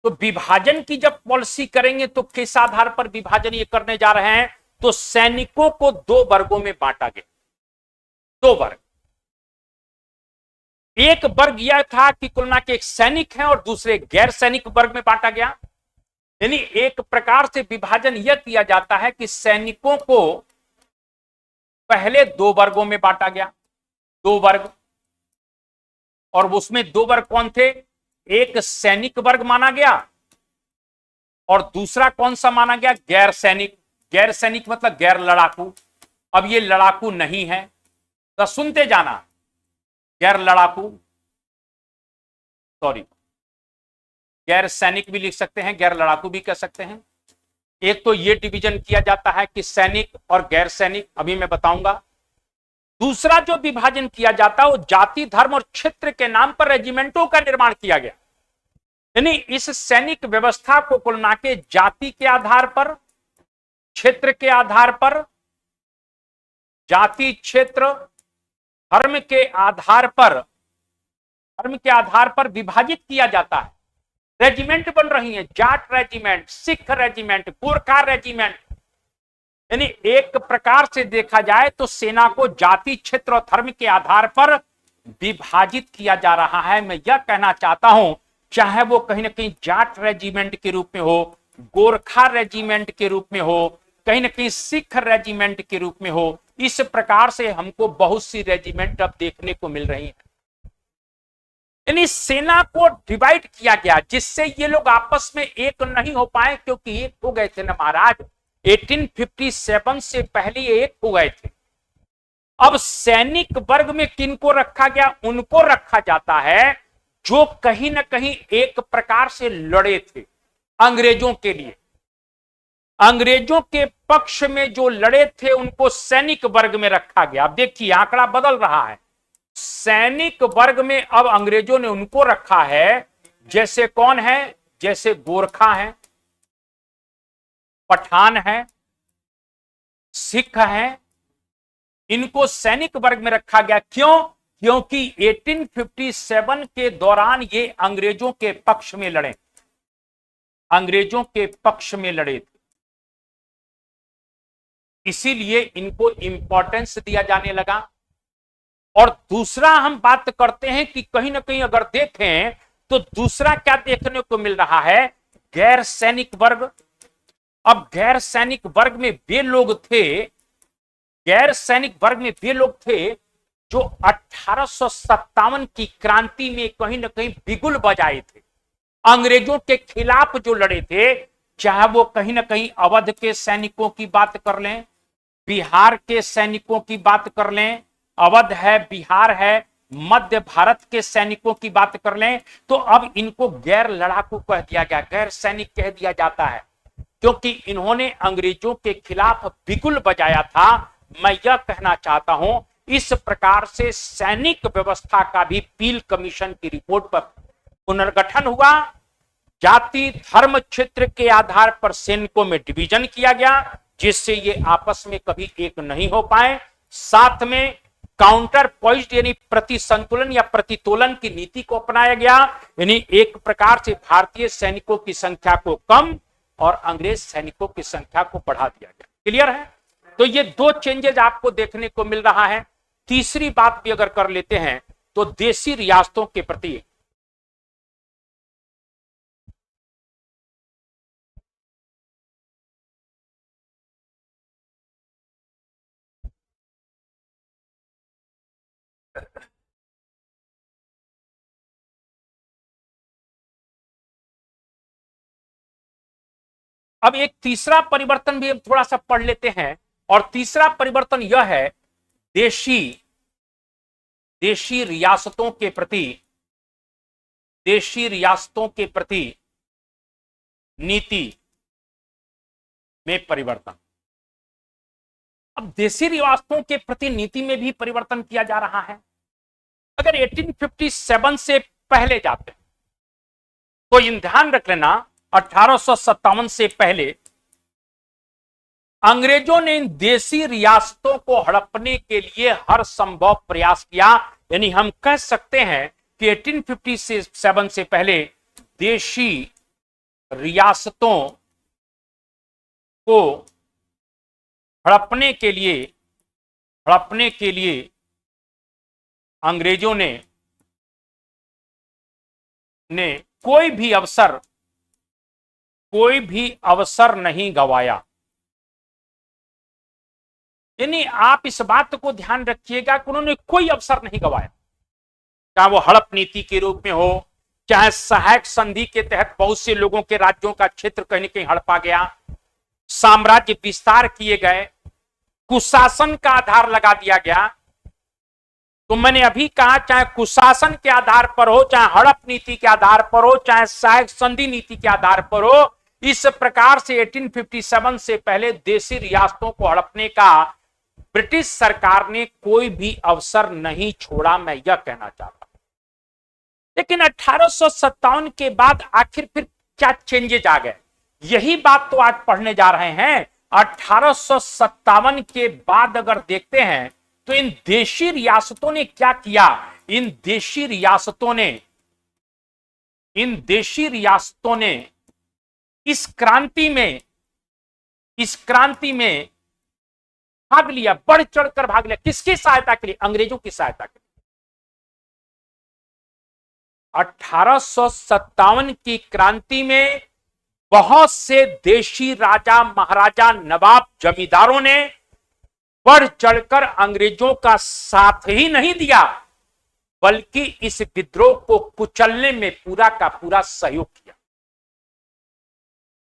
तो विभाजन की जब पॉलिसी करेंगे तो किस आधार पर विभाजन ये करने जा रहे हैं? तो सैनिकों को 2 वर्गों में बांटा गया। 2 वर्ग। एक वर्ग यह था कि कुल मिला के एक सैनिक है और दूसरे गैर सैनिक वर्ग में बांटा गया। यानी एक प्रकार से विभाजन यह किया जाता है कि सैनिकों को पहले दो वर्गों में बांटा गया, दो वर्ग, और उसमें दो वर्ग कौन थे? एक सैनिक वर्ग माना गया और दूसरा कौन सा माना गया? गैर सैनिक। गैर सैनिक मतलब गैर लड़ाकू। अब ये लड़ाकू नहीं है तो सुनते जाना, गैर लड़ाकू, सॉरी, गैर सैनिक भी लिख सकते हैं, गैर लड़ाकू भी कह सकते हैं। एक तो ये डिवीजन किया जाता है कि सैनिक और गैर सैनिक, अभी मैं बताऊंगा। दूसरा जो विभाजन किया जाता है वो जाति, धर्म और क्षेत्र के नाम पर रेजिमेंटों का निर्माण किया गया। यानी इस सैनिक व्यवस्था को कुल मिला के जाति के आधार पर, क्षेत्र के आधार पर, जाति, क्षेत्र, धर्म के आधार पर, धर्म के आधार पर विभाजित किया जाता है। रेजिमेंट बन रही है, Jat regiment, Sikh regiment, Gorkha regiment. यानी एक प्रकार से देखा जाए तो सेना को जाति, क्षेत्र और धर्म के आधार पर विभाजित किया जा रहा है। मैं यह कहना चाहता हूं, चाहे वो कहीं ना कहीं जाट रेजिमेंट के रूप में हो, गोरखा रेजिमेंट के रूप में हो, कहीं ना कहीं सिख रेजिमेंट के रूप में हो, इस प्रकार से हमको बहुत सी रेजिमेंट अब देखने को मिल रही है। यानी सेना को डिवाइड किया गया जिससे ये लोग आपस में एक नहीं हो पाए, क्योंकि एक हो गए थे ना महाराज, 1857 से पहले एक हो गए थे। अब सैनिक वर्ग में किनको रखा गया? उनको रखा जाता है जो कहीं ना कहीं एक प्रकार से लड़े थे अंग्रेजों के लिए। अंग्रेजों के पक्ष में जो लड़े थे उनको सैनिक वर्ग में रखा गया। अब देखिए आंकड़ा बदल रहा है। सैनिक वर्ग में अब अंग्रेजों ने उनको रखा है, जैसे कौन है? जैसे गोरखा है, पठान है, सिख है, इनको सैनिक वर्ग में रखा गया। क्यों? क्योंकि 1857 के दौरान ये अंग्रेजों के पक्ष में लड़े, अंग्रेजों के पक्ष में लड़े थे, इसीलिए इनको इंपॉर्टेंस दिया जाने लगा। और दूसरा हम बात करते हैं कि कहीं ना कहीं अगर देखें तो दूसरा क्या देखने को मिल रहा है? गैर सैनिक वर्ग। अब गैर सैनिक वर्ग में वे लोग थे, गैर सैनिक वर्ग में वे लोग थे जो 1857 की क्रांति में कहीं ना कहीं बिगुल बजाए थे, अंग्रेजों के खिलाफ जो लड़े थे। चाहे वो कहीं ना कहीं अवध के सैनिकों की बात कर लें, बिहार के सैनिकों की बात कर लें, अवध है, बिहार है, मध्य भारत के सैनिकों की बात कर लें, तो अब इनको गैर लड़ाकू कह दिया गया, गैर सैनिक कह दिया जाता है, क्योंकि इन्होंने अंग्रेजों के खिलाफ बिगुल बजाया था। मैं यह कहना चाहता हूं, इस प्रकार से सैनिक व्यवस्था का भी पील कमीशन की रिपोर्ट पर पुनर्गठन हुआ। जाति, धर्म, क्षेत्र के आधार पर सैनिकों में डिवीजन किया गया जिससे ये आपस में कभी एक नहीं हो पाए। साथ में काउंटर पॉइंट यानी प्रति संतुलन या प्रतितोलन की नीति को अपनाया गया। यानी एक प्रकार से भारतीय सैनिकों की संख्या को कम और अंग्रेज सैनिकों की संख्या को बढ़ा दिया गया। क्लियर है? तो ये दो चेंजेस आपको देखने को मिल रहा है। तीसरी बात भी अगर कर लेते हैं तो देशी रियासतों के प्रति अब एक तीसरा परिवर्तन भी हम थोड़ा सा पढ़ लेते हैं, और तीसरा परिवर्तन यह है देशी देशी रियासतों के प्रति, देशी रियासतों के प्रति नीति में परिवर्तन। अब देशी रियासतों के प्रति नीति में भी परिवर्तन किया जा रहा है। अगर 1857 से पहले जाते हैं तो इन ध्यान रख लेना, 1857 से पहले अंग्रेजों ने इन देशी रियासतों को हड़पने के लिए हर संभव प्रयास किया। यानी हम कह सकते हैं कि 1857 से पहले देशी रियासतों को हड़पने के लिए अंग्रेजों ने कोई भी अवसर नहीं गंवाया। यानी आप इस बात को ध्यान रखिएगा कि उन्होंने कोई अवसर नहीं गवाया, चाहे वो हड़प नीति के रूप में हो, चाहे सहायक संधि के तहत बहुत से लोगों के राज्यों का क्षेत्र कहीं न कहीं हड़पा गया, साम्राज्य विस्तार किए गए, कुशासन का आधार लगा दिया गया। तो मैंने अभी कहा, चाहे कुशासन के आधार पर हो, चाहे हड़प नीति के आधार पर हो, चाहे सहायक संधि नीति के आधार पर हो, इस प्रकार से 1857 से पहले देशी रियासतों को हड़पने का ब्रिटिश सरकार ने कोई भी अवसर नहीं छोड़ा, मैं यह कहना चाहता हूं। लेकिन 1857 के बाद आखिर फिर क्या चेंजेज आ गए, यही बात तो आज पढ़ने जा रहे हैं। 1857 के बाद अगर देखते हैं तो इन देशी रियासतों ने क्या किया। इन देशी रियासतों ने इस क्रांति में भाग लिया, बढ़ चढ़कर भाग लिया। किसकी सहायता के लिए? अंग्रेजों की सहायता के लिए। 1857 की क्रांति में बहुत से देशी राजा, महाराजा, नवाब, जमींदारों ने बढ़ चढ़कर अंग्रेजों का साथ ही नहीं दिया, बल्कि इस विद्रोह को कुचलने में पूरा का पूरा सहयोग किया।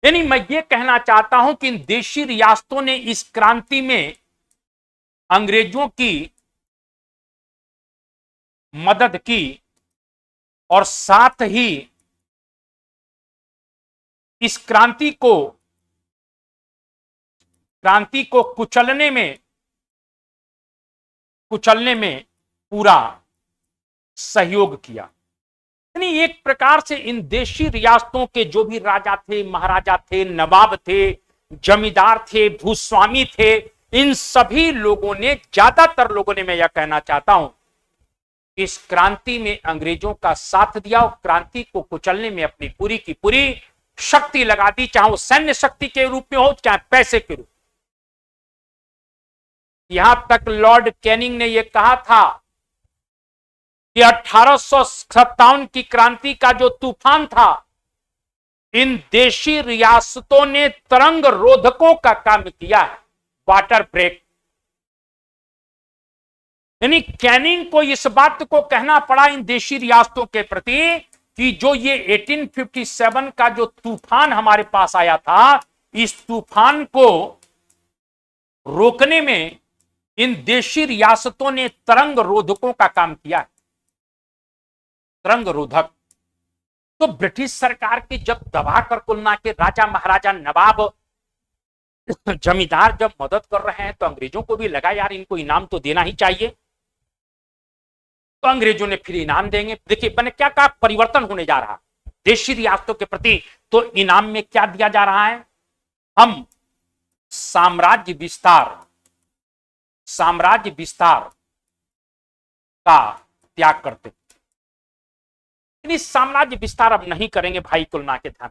यानी मैं ये कहना चाहता हूं कि इन देशी रियासतों ने इस क्रांति में अंग्रेजों की मदद की और साथ ही इस क्रांति को कुचलने में पूरा सहयोग किया। यानी एक प्रकार से इन देशी रियासतों के जो भी राजा थे, महाराजा थे, नवाब थे, जमींदार थे, भूस्वामी थे, इन सभी लोगों ने, ज्यादातर लोगों ने, मैं यह कहना चाहता हूं, इस क्रांति में अंग्रेजों का साथ दिया और क्रांति को कुचलने में अपनी पूरी की पूरी शक्ति लगा दी, चाहे वो सैन्य शक्ति के रूप में हो, चाहे पैसे के रूप। यहां तक लॉर्ड कैनिंग ने यह कहा था कि 1857 की क्रांति का जो तूफान था, इन देशी रियासतों ने तरंग रोधकों का काम किया है, वाटर ब्रेक। यानी कैनिंग को इस बात को कहना पड़ा इन देशी रियासतों के प्रति कि जो ये 1857 का जो तूफान हमारे पास आया था, इस तूफान को रोकने में इन देशी रियासतों ने तरंग रोधकों का काम किया है। तरंग रोधक तो ब्रिटिश सरकार की जब दबा कर तुलना के राजा, महाराजा, नवाब, जमींदार जब मदद कर रहे हैं, तो अंग्रेजों को भी लगा यार इनको इनाम तो देना ही चाहिए। तो अंग्रेजों ने फिर इनाम देंगे। देखिए मैंने क्या कहा, परिवर्तन होने जा रहा देशी रियासतों के प्रति। तो इनाम में क्या दिया जा रहा है? हम साम्राज्य विस्तार का त्याग करते, साम्राज्य विस्तार अब नहीं करेंगे भाई, तुलना के ध्यान।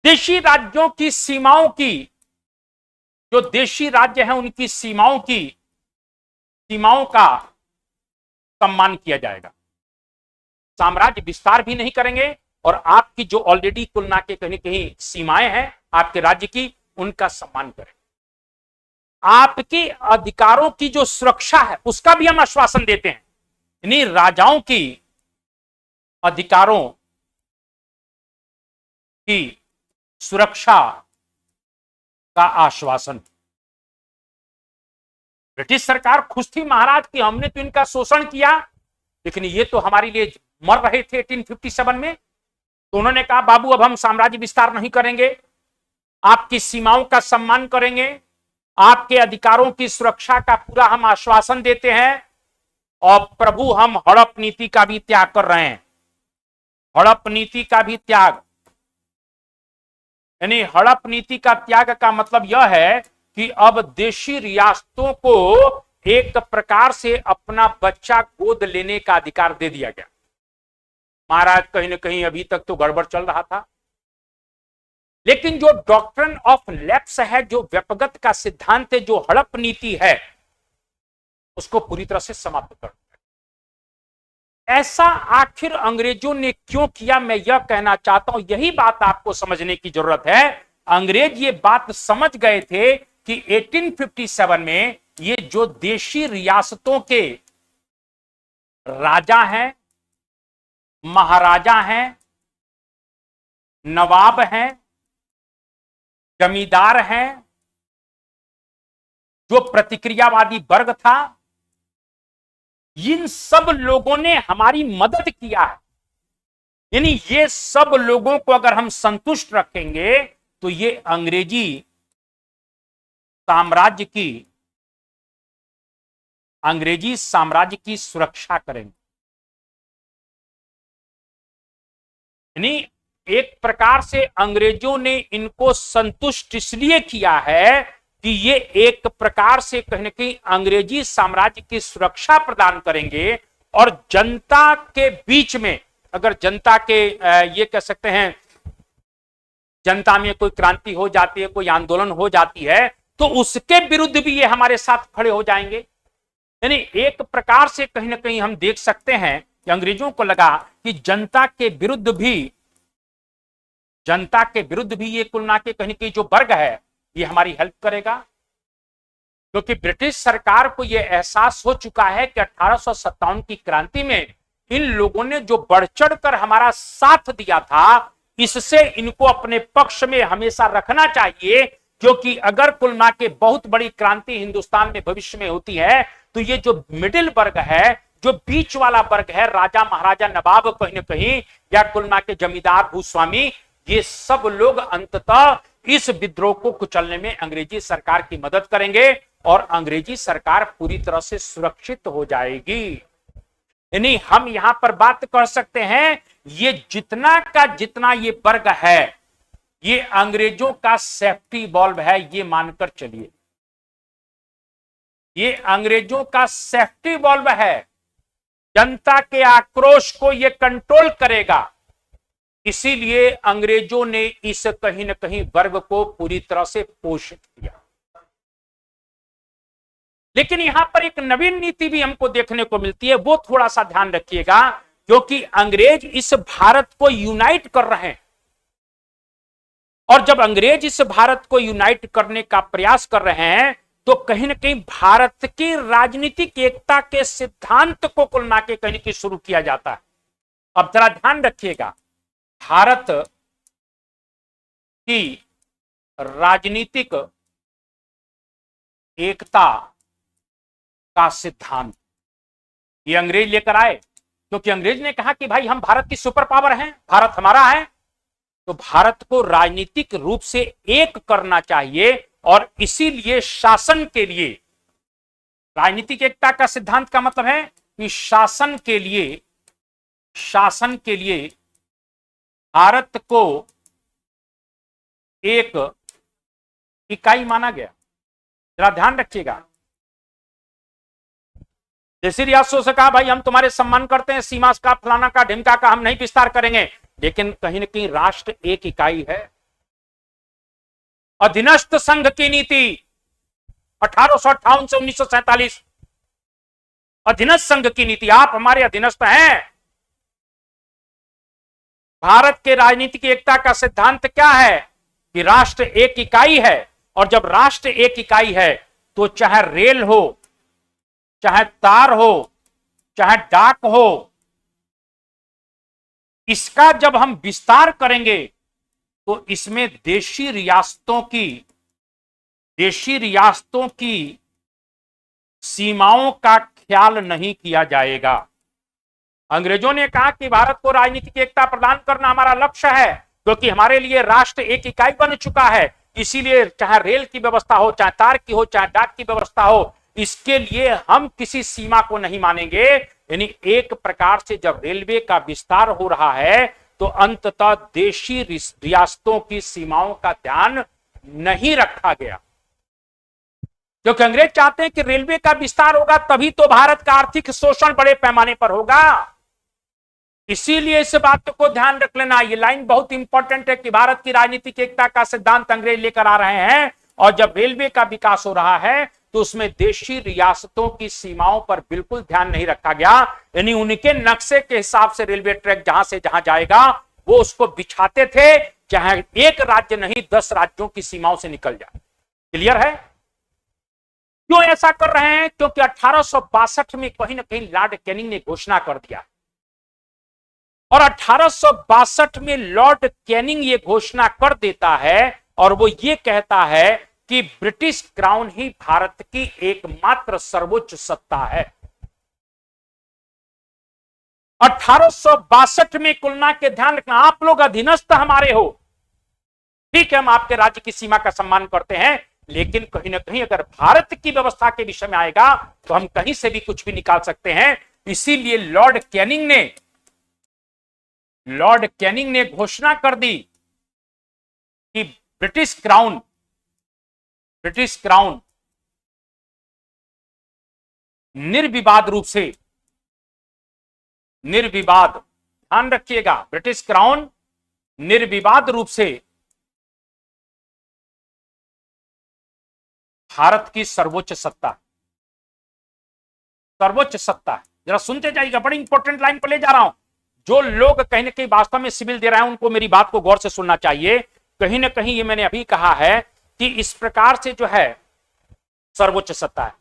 देशी राज्यों की सीमाओं की, जो देशी राज्य हैं उनकी सीमाओं का सम्मान किया जाएगा। साम्राज्य विस्तार भी नहीं करेंगे और आपकी जो ऑलरेडी तुलना के कहीं कहीं सीमाएं हैं आपके राज्य की, उनका सम्मान करें। आपके अधिकारों की जो सुरक्षा है उसका भी हम आश्वासन देते हैं। यानी राजाओं की अधिकारों की सुरक्षा का आश्वासन। ब्रिटिश सरकार खुश थी महाराज कि हमने तो इनका शोषण किया, लेकिन ये तो हमारे लिए मर रहे थे 1857 में। तो उन्होंने कहा बाबू अब हम साम्राज्य विस्तार नहीं करेंगे, आपकी सीमाओं का सम्मान करेंगे, आपके अधिकारों की सुरक्षा का पूरा हम आश्वासन देते हैं, और प्रभु हम हड़प नीति का भी त्याग कर रहे हैं। हड़प नीति का भी त्याग, यानी हड़प नीति का त्याग का मतलब यह है कि अब देशी रियासतों को एक प्रकार से अपना बच्चा गोद लेने का अधिकार दे दिया गया। महाराज कहीं ना कहीं अभी तक तो गड़बड़ चल रहा था, लेकिन जो डॉक्ट्रिन ऑफ लैप्स है, जो व्यपगत का सिद्धांत है, जो हड़प नीति है, उसको पूरी तरह से समाप्त कर दिया। ऐसा आखिर अंग्रेजों ने क्यों किया, मैं यह कहना चाहता हूं। यही बात आपको समझने की जरूरत है। अंग्रेज ये बात समझ गए थे कि 1857 में ये जो देशी रियासतों के राजा हैं, महाराजा हैं, नवाब हैं, जमींदार हैं, जो प्रतिक्रियावादी वर्ग था, इन सब लोगों ने हमारी मदद किया है। यानी ये सब लोगों को अगर हम संतुष्ट रखेंगे तो ये अंग्रेजी साम्राज्य की सुरक्षा करेंगे। यानी एक प्रकार से अंग्रेजों ने इनको संतुष्ट इसलिए किया है कि ये एक प्रकार से कहीं ना कहीं अंग्रेजी साम्राज्य की सुरक्षा प्रदान करेंगे और जनता के बीच में, अगर जनता के ये कह सकते हैं जनता में कोई क्रांति हो जाती है, कोई आंदोलन हो जाती है, तो उसके विरुद्ध भी ये हमारे साथ खड़े हो जाएंगे। यानी एक प्रकार से कहीं ना कहीं हम देख सकते हैं कि अंग्रेजों को लगा कि जनता के विरुद्ध भी ये कुल ना के कहीं कहीं जो वर्ग है ये हमारी हेल्प करेगा, क्योंकि ब्रिटिश सरकार को यह एहसास हो चुका है कि 1857 की क्रांति में इन लोगों ने जो बढ़ चढ़कर हमारा साथ दिया था, इससे इनको अपने पक्ष में हमेशा रखना चाहिए, क्योंकि अगर कुल ना के बहुत बड़ी क्रांति हिंदुस्तान में भविष्य में होती है तो ये जो मिडिल वर्ग है, जो बीच वाला वर्ग है, राजा महाराजा नवाब कहीं ना कहीं, या कुल ना के जमींदार भूस्वामी, ये सब लोग अंततः इस विद्रोह को कुचलने में अंग्रेजी सरकार की मदद करेंगे और अंग्रेजी सरकार पूरी तरह से सुरक्षित हो जाएगी। यानी हम यहां पर बात कर सकते हैं, ये जितना का जितना ये वर्ग है ये अंग्रेजों का सेफ्टी वॉल्व है, ये मानकर चलिए, ये अंग्रेजों का सेफ्टी वॉल्व है। जनता के आक्रोश को ये कंट्रोल करेगा, इसीलिए अंग्रेजों ने इस कहीं न कहीं वर्ग को पूरी तरह से पोषित किया। लेकिन यहां पर एक नवीन नीति भी हमको देखने को मिलती है, वो थोड़ा सा ध्यान रखिएगा, क्योंकि अंग्रेज इस भारत को यूनाइट कर रहे हैं, और जब अंग्रेज इस भारत को यूनाइट करने का प्रयास कर रहे हैं तो कहीं ना कहीं भारत की राजनीतिक एकता के सिद्धांत को कुल ना के कहीं की शुरू किया जाता है। अब जरा ध्यान रखिएगा, भारत की राजनीतिक एकता का सिद्धांत ये अंग्रेज लेकर आए, क्योंकि अंग्रेज ने कहा कि भाई हम भारत की सुपर पावर हैं, भारत हमारा है, तो भारत को राजनीतिक रूप से एक करना चाहिए, और इसीलिए शासन के लिए राजनीतिक एकता का सिद्धांत का मतलब है कि शासन के लिए भारत को एक इकाई माना गया। जरा ध्यान रखिएगा, जैसे रियासतों से कहा भाई हम तुम्हारे सम्मान करते हैं, सीमा का फलाना का ढिमका का हम नहीं विस्तार करेंगे, लेकिन कहीं न कहीं राष्ट्र एक इकाई है। अधीनस्थ संघ की नीति 1858 से 1947, अधीनस्थ संघ की नीति, आप हमारे अधीनस्थ हैं। भारत के राजनीतिक एकता का सिद्धांत क्या है कि राष्ट्र एक इकाई है, और जब राष्ट्र एक इकाई है तो चाहे रेल हो, चाहे तार हो, चाहे डाक हो, इसका जब हम विस्तार करेंगे तो इसमें देशी रियासतों की सीमाओं का ख्याल नहीं किया जाएगा। अंग्रेजों ने कहा कि भारत को राजनीतिक एकता प्रदान करना हमारा लक्ष्य है, क्योंकि हमारे लिए राष्ट्र एक इकाई बन चुका है, इसीलिए चाहे रेल की व्यवस्था हो, चाहे तार की हो, चाहे डाक की व्यवस्था हो, इसके लिए हम किसी सीमा को नहीं मानेंगे। यानी एक प्रकार से जब रेलवे का विस्तार हो रहा है तो अंततः देशी रियासतों की सीमाओं का ध्यान नहीं रखा गया, क्योंकि अंग्रेज चाहते हैं कि रेलवे का विस्तार होगा तभी तो भारत का आर्थिक शोषण बड़े पैमाने पर होगा। इसीलिए इस बात को ध्यान रख लेना, ये लाइन बहुत इंपॉर्टेंट है कि भारत की राजनीतिक एकता का सिद्धांत अंग्रेज लेकर आ रहे हैं, और जब रेलवे का विकास हो रहा है तो उसमें देशी रियासतों की सीमाओं पर बिल्कुल ध्यान नहीं रखा गया। यानी उनके नक्शे के हिसाब से रेलवे ट्रैक जहां से जहां जाएगा वो उसको बिछाते थे, चाहे एक राज्य नहीं 10 राज्यों की सीमाओं से निकल जाए। क्लियर है? क्यों ऐसा कर रहे हैं? क्योंकि 1862 में कहीं ना कहीं लॉर्ड कैनिंग ने घोषणा कर दिया, और 1862 में लॉर्ड कैनिंग ये घोषणा कर देता है और वो ये कहता है कि ब्रिटिश क्राउन ही भारत की एकमात्र सर्वोच्च सत्ता है। 1862 में कुलना के ध्यान रखना, आप लोग अधीनस्थ हमारे हो, ठीक है, हम आपके राज्य की सीमा का सम्मान करते हैं, लेकिन कहीं ना कहीं अगर भारत की व्यवस्था के विषय में आएगा तो हम कहीं से भी कुछ भी निकाल सकते हैं। इसीलिए लॉर्ड कैनिंग ने घोषणा कर दी कि ब्रिटिश क्राउन निर्विवाद, ध्यान रखिएगा, ब्रिटिश क्राउन निर्विवाद रूप से भारत की सर्वोच्च सत्ता है। जरा सुनते जाइएगा, बड़ी इंपॉर्टेंट लाइन पर ले जा रहा हूं। जो लोग कहीं ना कहीं वास्तव में सिविल दे रहे हैं उनको मेरी बात को गौर से सुनना चाहिए। कहीं ना कहीं ये मैंने अभी कहा है कि इस प्रकार से जो है सर्वोच्च सत्ता है।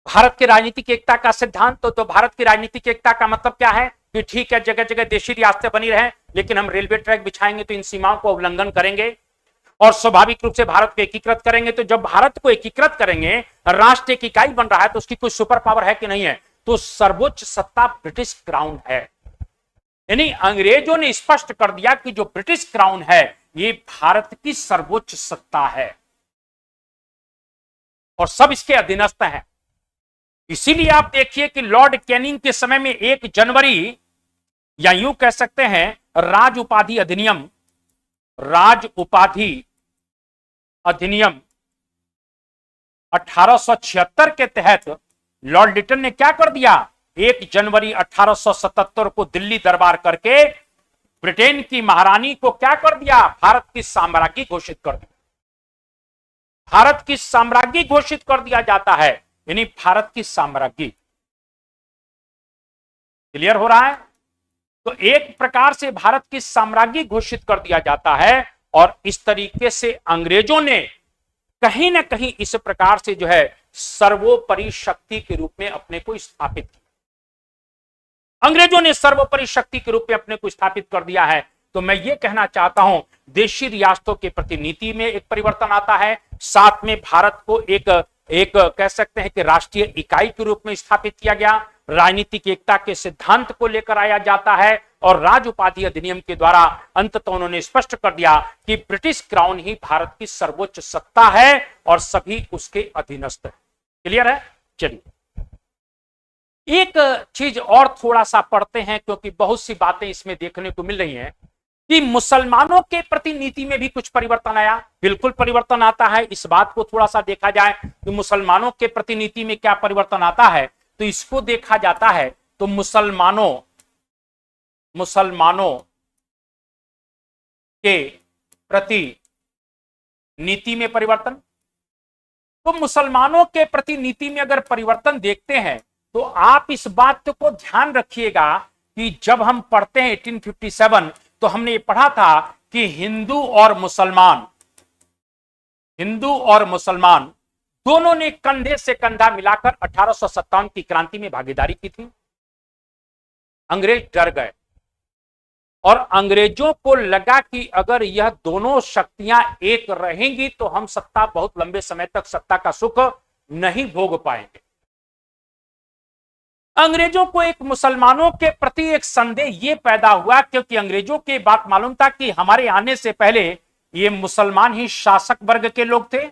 भारत की राजनीतिक एकता का सिद्धांत, तो भारत की राजनीतिक एकता का मतलब क्या है कि ठीक है, जगह जगह देशी रियासतें बनी रहे, लेकिन हम रेलवे ट्रैक बिछाएंगे तो इन सीमाओं को उल्लंघन करेंगे और स्वाभाविक रूप से भारत को एकीकृत करेंगे। तो जब भारत को एकीकृत करेंगे, राष्ट्र एक इकाई बन रहा है, तो उसकी कोई सुपर पावर है कि नहीं है? तो सर्वोच्च सत्ता ब्रिटिश क्राउन है। यानी अंग्रेजों ने स्पष्ट कर दिया कि जो ब्रिटिश क्राउन है ये भारत की सर्वोच्च सत्ता है और सब इसके अधीनस्थ हैं। इसीलिए आप देखिए कि लॉर्ड कैनिंग के समय में 1 जनवरी, या यूं कह सकते हैं राज उपाधि अधिनियम 1876 के तहत लॉर्ड लिटन ने क्या कर दिया? 1 जनवरी 1877 को दिल्ली दरबार करके ब्रिटेन की महारानी को क्या कर दिया? भारत की साम्राज्ञी घोषित कर दिया। भारत की साम्राज्ञी घोषित कर दिया जाता है, यानी भारत की साम्राज्ञी। क्लियर हो रहा है? तो एक प्रकार से भारत की साम्राज्ञी घोषित कर दिया जाता है और इस तरीके से अंग्रेजों ने कहीं ना कहीं इस प्रकार से जो है सर्वोपरि शक्ति के रूप में अपने को स्थापित किया। अंग्रेजों ने सर्वोपरि शक्ति के रूप में अपने को स्थापित कर दिया है। तो मैं ये कहना चाहता हूं, देशी रियासतों के प्रति नीति में एक परिवर्तन आता है, साथ में भारत को एक कह सकते हैं कि राष्ट्रीय इकाई के रूप में स्थापित किया गया, राजनीतिक एकता के सिद्धांत को लेकर आया जाता है और राज उपाधि अधिनियम के द्वारा अंततः उन्होंने स्पष्ट कर दिया कि ब्रिटिश क्राउन ही भारत की सर्वोच्च सत्ता है और सभी उसके अधीनस्थ है। क्लियर है? चलिए एक चीज और थोड़ा सा पढ़ते हैं, क्योंकि बहुत सी बातें इसमें देखने को मिल रही हैं कि मुसलमानों के प्रति नीति में भी कुछ परिवर्तन आया। बिल्कुल परिवर्तन आता है। इस बात को थोड़ा सा देखा जाए कि मुसलमानों के प्रति नीति में क्या परिवर्तन आता है, तो इसको देखा जाता है तो मुसलमानों के प्रति नीति में परिवर्तन। तो मुसलमानों के प्रति नीति में अगर परिवर्तन देखते हैं तो आप इस बात को ध्यान रखिएगा कि जब हम पढ़ते हैं 1857 तो हमने ये पढ़ा था कि हिंदू और मुसलमान दोनों ने कंधे से कंधा मिलाकर 1857 की क्रांति में भागीदारी की थी। अंग्रेज डर गए और अंग्रेजों को लगा कि अगर यह दोनों शक्तियां एक रहेंगी तो हम बहुत लंबे समय तक सत्ता का सुख नहीं भोग पाएंगे। अंग्रेजों को एक मुसलमानों के प्रति एक संदेह यह पैदा हुआ, क्योंकि अंग्रेजों की बात मालूम था कि हमारे आने से पहले ये मुसलमान ही शासक वर्ग के लोग थे।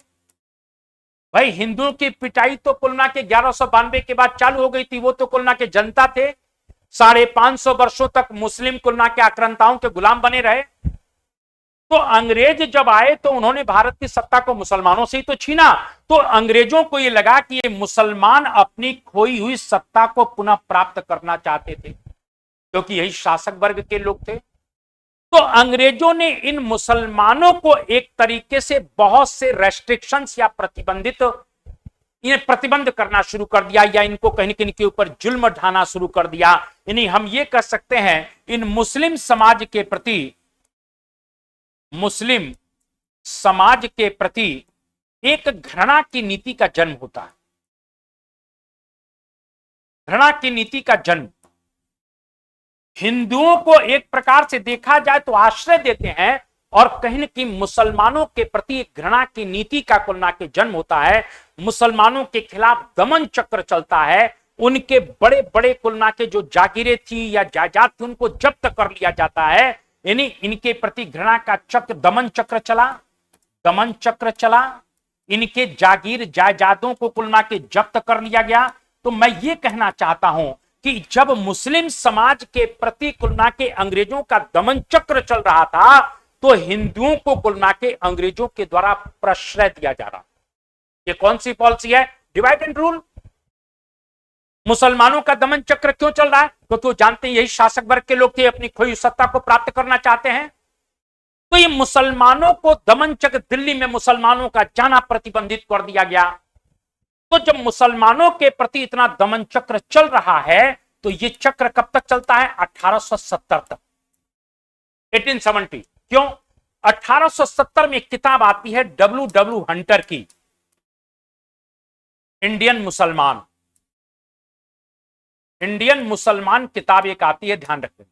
भाई हिंदुओं की पिटाई तो कुलना के 1192 के बाद चालू हो गई थी, वो तो कुलना के जनता थे। 550 वर्षों तक मुस्लिम कुलना के आक्रांताओं के गुलाम बने रहे। तो अंग्रेज जब आए तो उन्होंने भारत की सत्ता को मुसलमानों से ही तो छीना। तो अंग्रेजों को यह लगा कि ये मुसलमान अपनी खोई हुई सत्ता को पुनः प्राप्त करना चाहते थे, क्योंकि यही शासक वर्ग के लोग थे। तो अंग्रेजों ने इन मुसलमानों को एक तरीके से बहुत से रेस्ट्रिक्शंस या इन्हें प्रतिबंध करना शुरू कर दिया, या इनको कहीं न कहीं के ऊपर जुल्म ढाना शुरू कर दिया। यानी हम ये कह सकते हैं इन मुस्लिम समाज के प्रति एक घृणा की नीति का जन्म होता है। घृणा की नीति का जन्म। हिंदुओं को एक प्रकार से देखा जाए तो आश्रय देते हैं और कहीं न कहीं मुसलमानों के प्रति एक घृणा की नीति का कुल मिला के जन्म होता है। मुसलमानों के खिलाफ दमन चक्र चलता है। उनके बड़े बड़े कुल मिला के जो जागीरें थी या जायदाद थी उनको जब्त कर लिया जाता है। यानी इनके प्रति घृणा का चक्र, दमन चक्र चला। इनके जागीर जायदादों को कुल मिला के जब्त कर लिया गया। तो मैं ये कहना चाहता हूं कि जब मुस्लिम समाज के प्रति कुल मिला के अंग्रेजों का दमन चक्र चल रहा था तो हिंदुओं को कुल मिला के अंग्रेजों के द्वारा प्रश्रय दिया जा रहा। ये कौन सी पॉलिसी है? Divide and rule. मुसलमानों का दमन चक्र क्यों चल रहा है? क्योंकि वो जानते हैं यही शासक वर्ग के लोग थे, अपनी खोई सत्ता को प्राप्त करना चाहते हैं। तो ये मुसलमानों को दमन चक्र, दिल्ली में मुसलमानों का जाना प्रतिबंधित कर दिया गया। तो जब मुसलमानों के प्रति इतना दमन चक्र चल रहा है तो ये चक्र कब तक चलता है? 1870 तक, 1870। क्यों? 1870 में एक किताब आती है W. हंटर की, इंडियन मुसलमान किताब एक आती है, ध्यान रखें।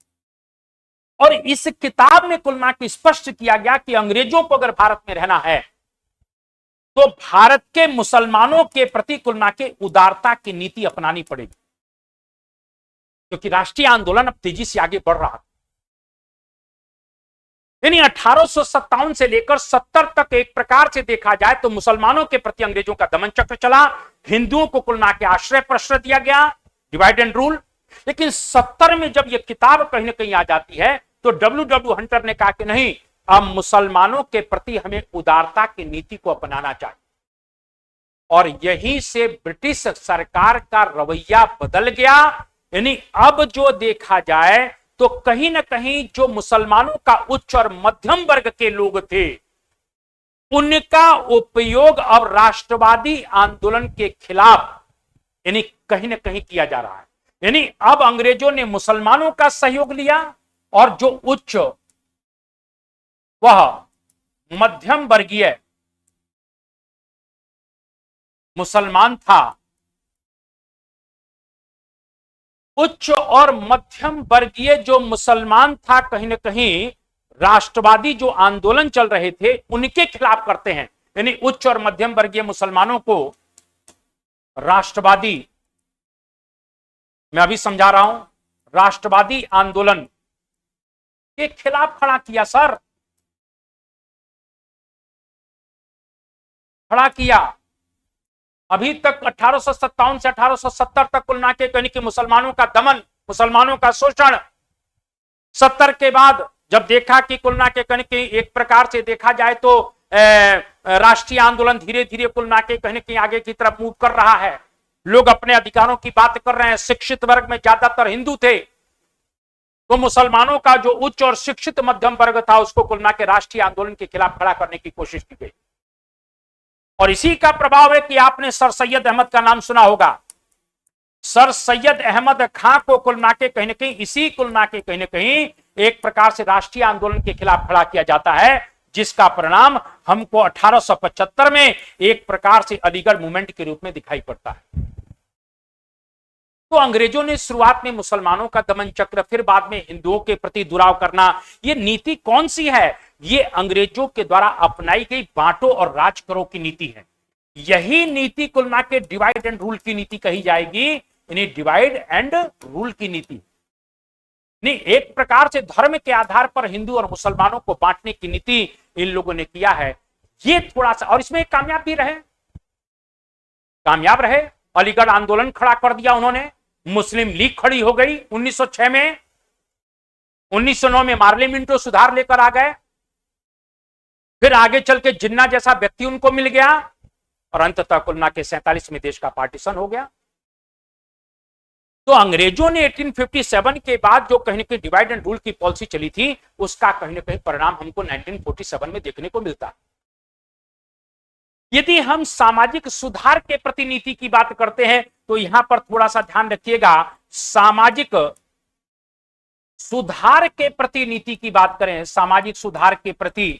और इस किताब में कुल मिला के स्पष्ट किया गया कि अंग्रेजों को अगर भारत में रहना है तो भारत के मुसलमानों के प्रति कुल मिला के उदारता की नीति अपनानी पड़ेगी, क्योंकि राष्ट्रीय आंदोलन अब तेजी से आगे बढ़ रहा था। यानी 1857 से लेकर 70 तक एक प्रकार से देखा जाए तो मुसलमानों के प्रति अंग्रेजों का दमन चक्र चला। हिंदुओं को कुल मिला के आश्रय प्रश्रय दिया गया, डिवाइड एंड रूल। लेकिन 70 में जब यह किताब कहीं ना कहीं आ जाती है तो W. हंटर ने कहा कि नहीं, अब मुसलमानों के प्रति हमें उदारता की नीति को अपनाना चाहिए। और यहीं से ब्रिटिश सरकार का रवैया बदल गया। यानी अब जो देखा जाए तो कहीं ना कहीं जो मुसलमानों का उच्च और मध्यम वर्ग के लोग थे उनका उपयोग अब राष्ट्रवादी आंदोलन के खिलाफ यानी कहीं ना कहीं किया जा रहा है। यानी अब अंग्रेजों ने मुसलमानों का सहयोग लिया और जो उच्च वह मध्यम वर्गीय मुसलमान था, उच्च और मध्यम वर्गीय जो मुसलमान था, कहीं ना कहीं राष्ट्रवादी जो आंदोलन चल रहे थे उनके खिलाफ करते हैं। यानी उच्च और मध्यम वर्गीय मुसलमानों को राष्ट्रवादी, मैं अभी समझा रहा हूं, राष्ट्रवादी आंदोलन के खिलाफ खड़ा किया। सर खड़ा किया। अभी तक 1857 से 1870 तक कुल मिला के कहीं कि मुसलमानों का दमन, मुसलमानों का शोषण। 70 के बाद जब देखा कि कुल मिला के कहीं कि एक प्रकार से देखा जाए तो राष्ट्रीय आंदोलन धीरे धीरे कुल मिला के कहीं कि आगे की तरफ मूव कर रहा है, लोग अपने अधिकारों की बात कर रहे हैं, शिक्षित वर्ग में ज्यादातर हिंदू थे, तो मुसलमानों का जो उच्च और शिक्षित मध्यम वर्ग था उसको कुल मिला के राष्ट्रीय आंदोलन के खिलाफ खड़ा करने की कोशिश की गई। और इसी का प्रभाव है कि आपने सर सैयद अहमद का नाम सुना होगा। सर सैयद अहमद खां को कुल मिला के कहीं ना कहीं इसी कुल मिला के कहीं ना कहीं एक प्रकार से राष्ट्रीय आंदोलन के खिलाफ खड़ा किया जाता है, जिसका परिणाम हमको 1875 में एक प्रकार से अलीगढ़ मूवमेंट के रूप में दिखाई पड़ता है। तो अंग्रेजों ने शुरुआत में मुसलमानों का दमन चक्र, फिर बाद में हिंदुओं के प्रति दुराव करना, ये नीति कौन सी है? ये अंग्रेजों के द्वारा अपनाई गई बांटो और राज करो की नीति है। यही नीति कुल मिला के डिवाइड एंड रूल की नीति कही जाएगी। इन्हें डिवाइड एंड रूल की नीति नहीं, एक प्रकार से धर्म के आधार पर हिंदू और मुसलमानों को बांटने की नीति इन लोगों ने किया है। ये थोड़ा सा, और इसमें कामयाब भी रहे, कामयाब रहे। अलीगढ़ आंदोलन खड़ा कर दिया उन्होंने, मुस्लिम लीग खड़ी हो गई 1906 में, 1909 में मार्ले मिंटो सुधार लेकर आ गए, फिर आगे चल के जिन्ना जैसा व्यक्ति उनको मिल गया और अंततः कुल मिला के 47 में देश का पार्टीशन हो गया। तो अंग्रेजों ने 1857 के बाद जो कहीं ना कहीं डिवाइड एंड रूल की पॉलिसी चली थी उसका कहीं ना कहीं परिणाम हमको 1947 में देखने को मिलता है। यदि हम सामाजिक सुधार के प्रति नीति की बात करते हैं तो यहां पर थोड़ा सा ध्यान रखिएगा, सामाजिक सुधार के प्रति नीति की बात करें, सामाजिक सुधार के प्रति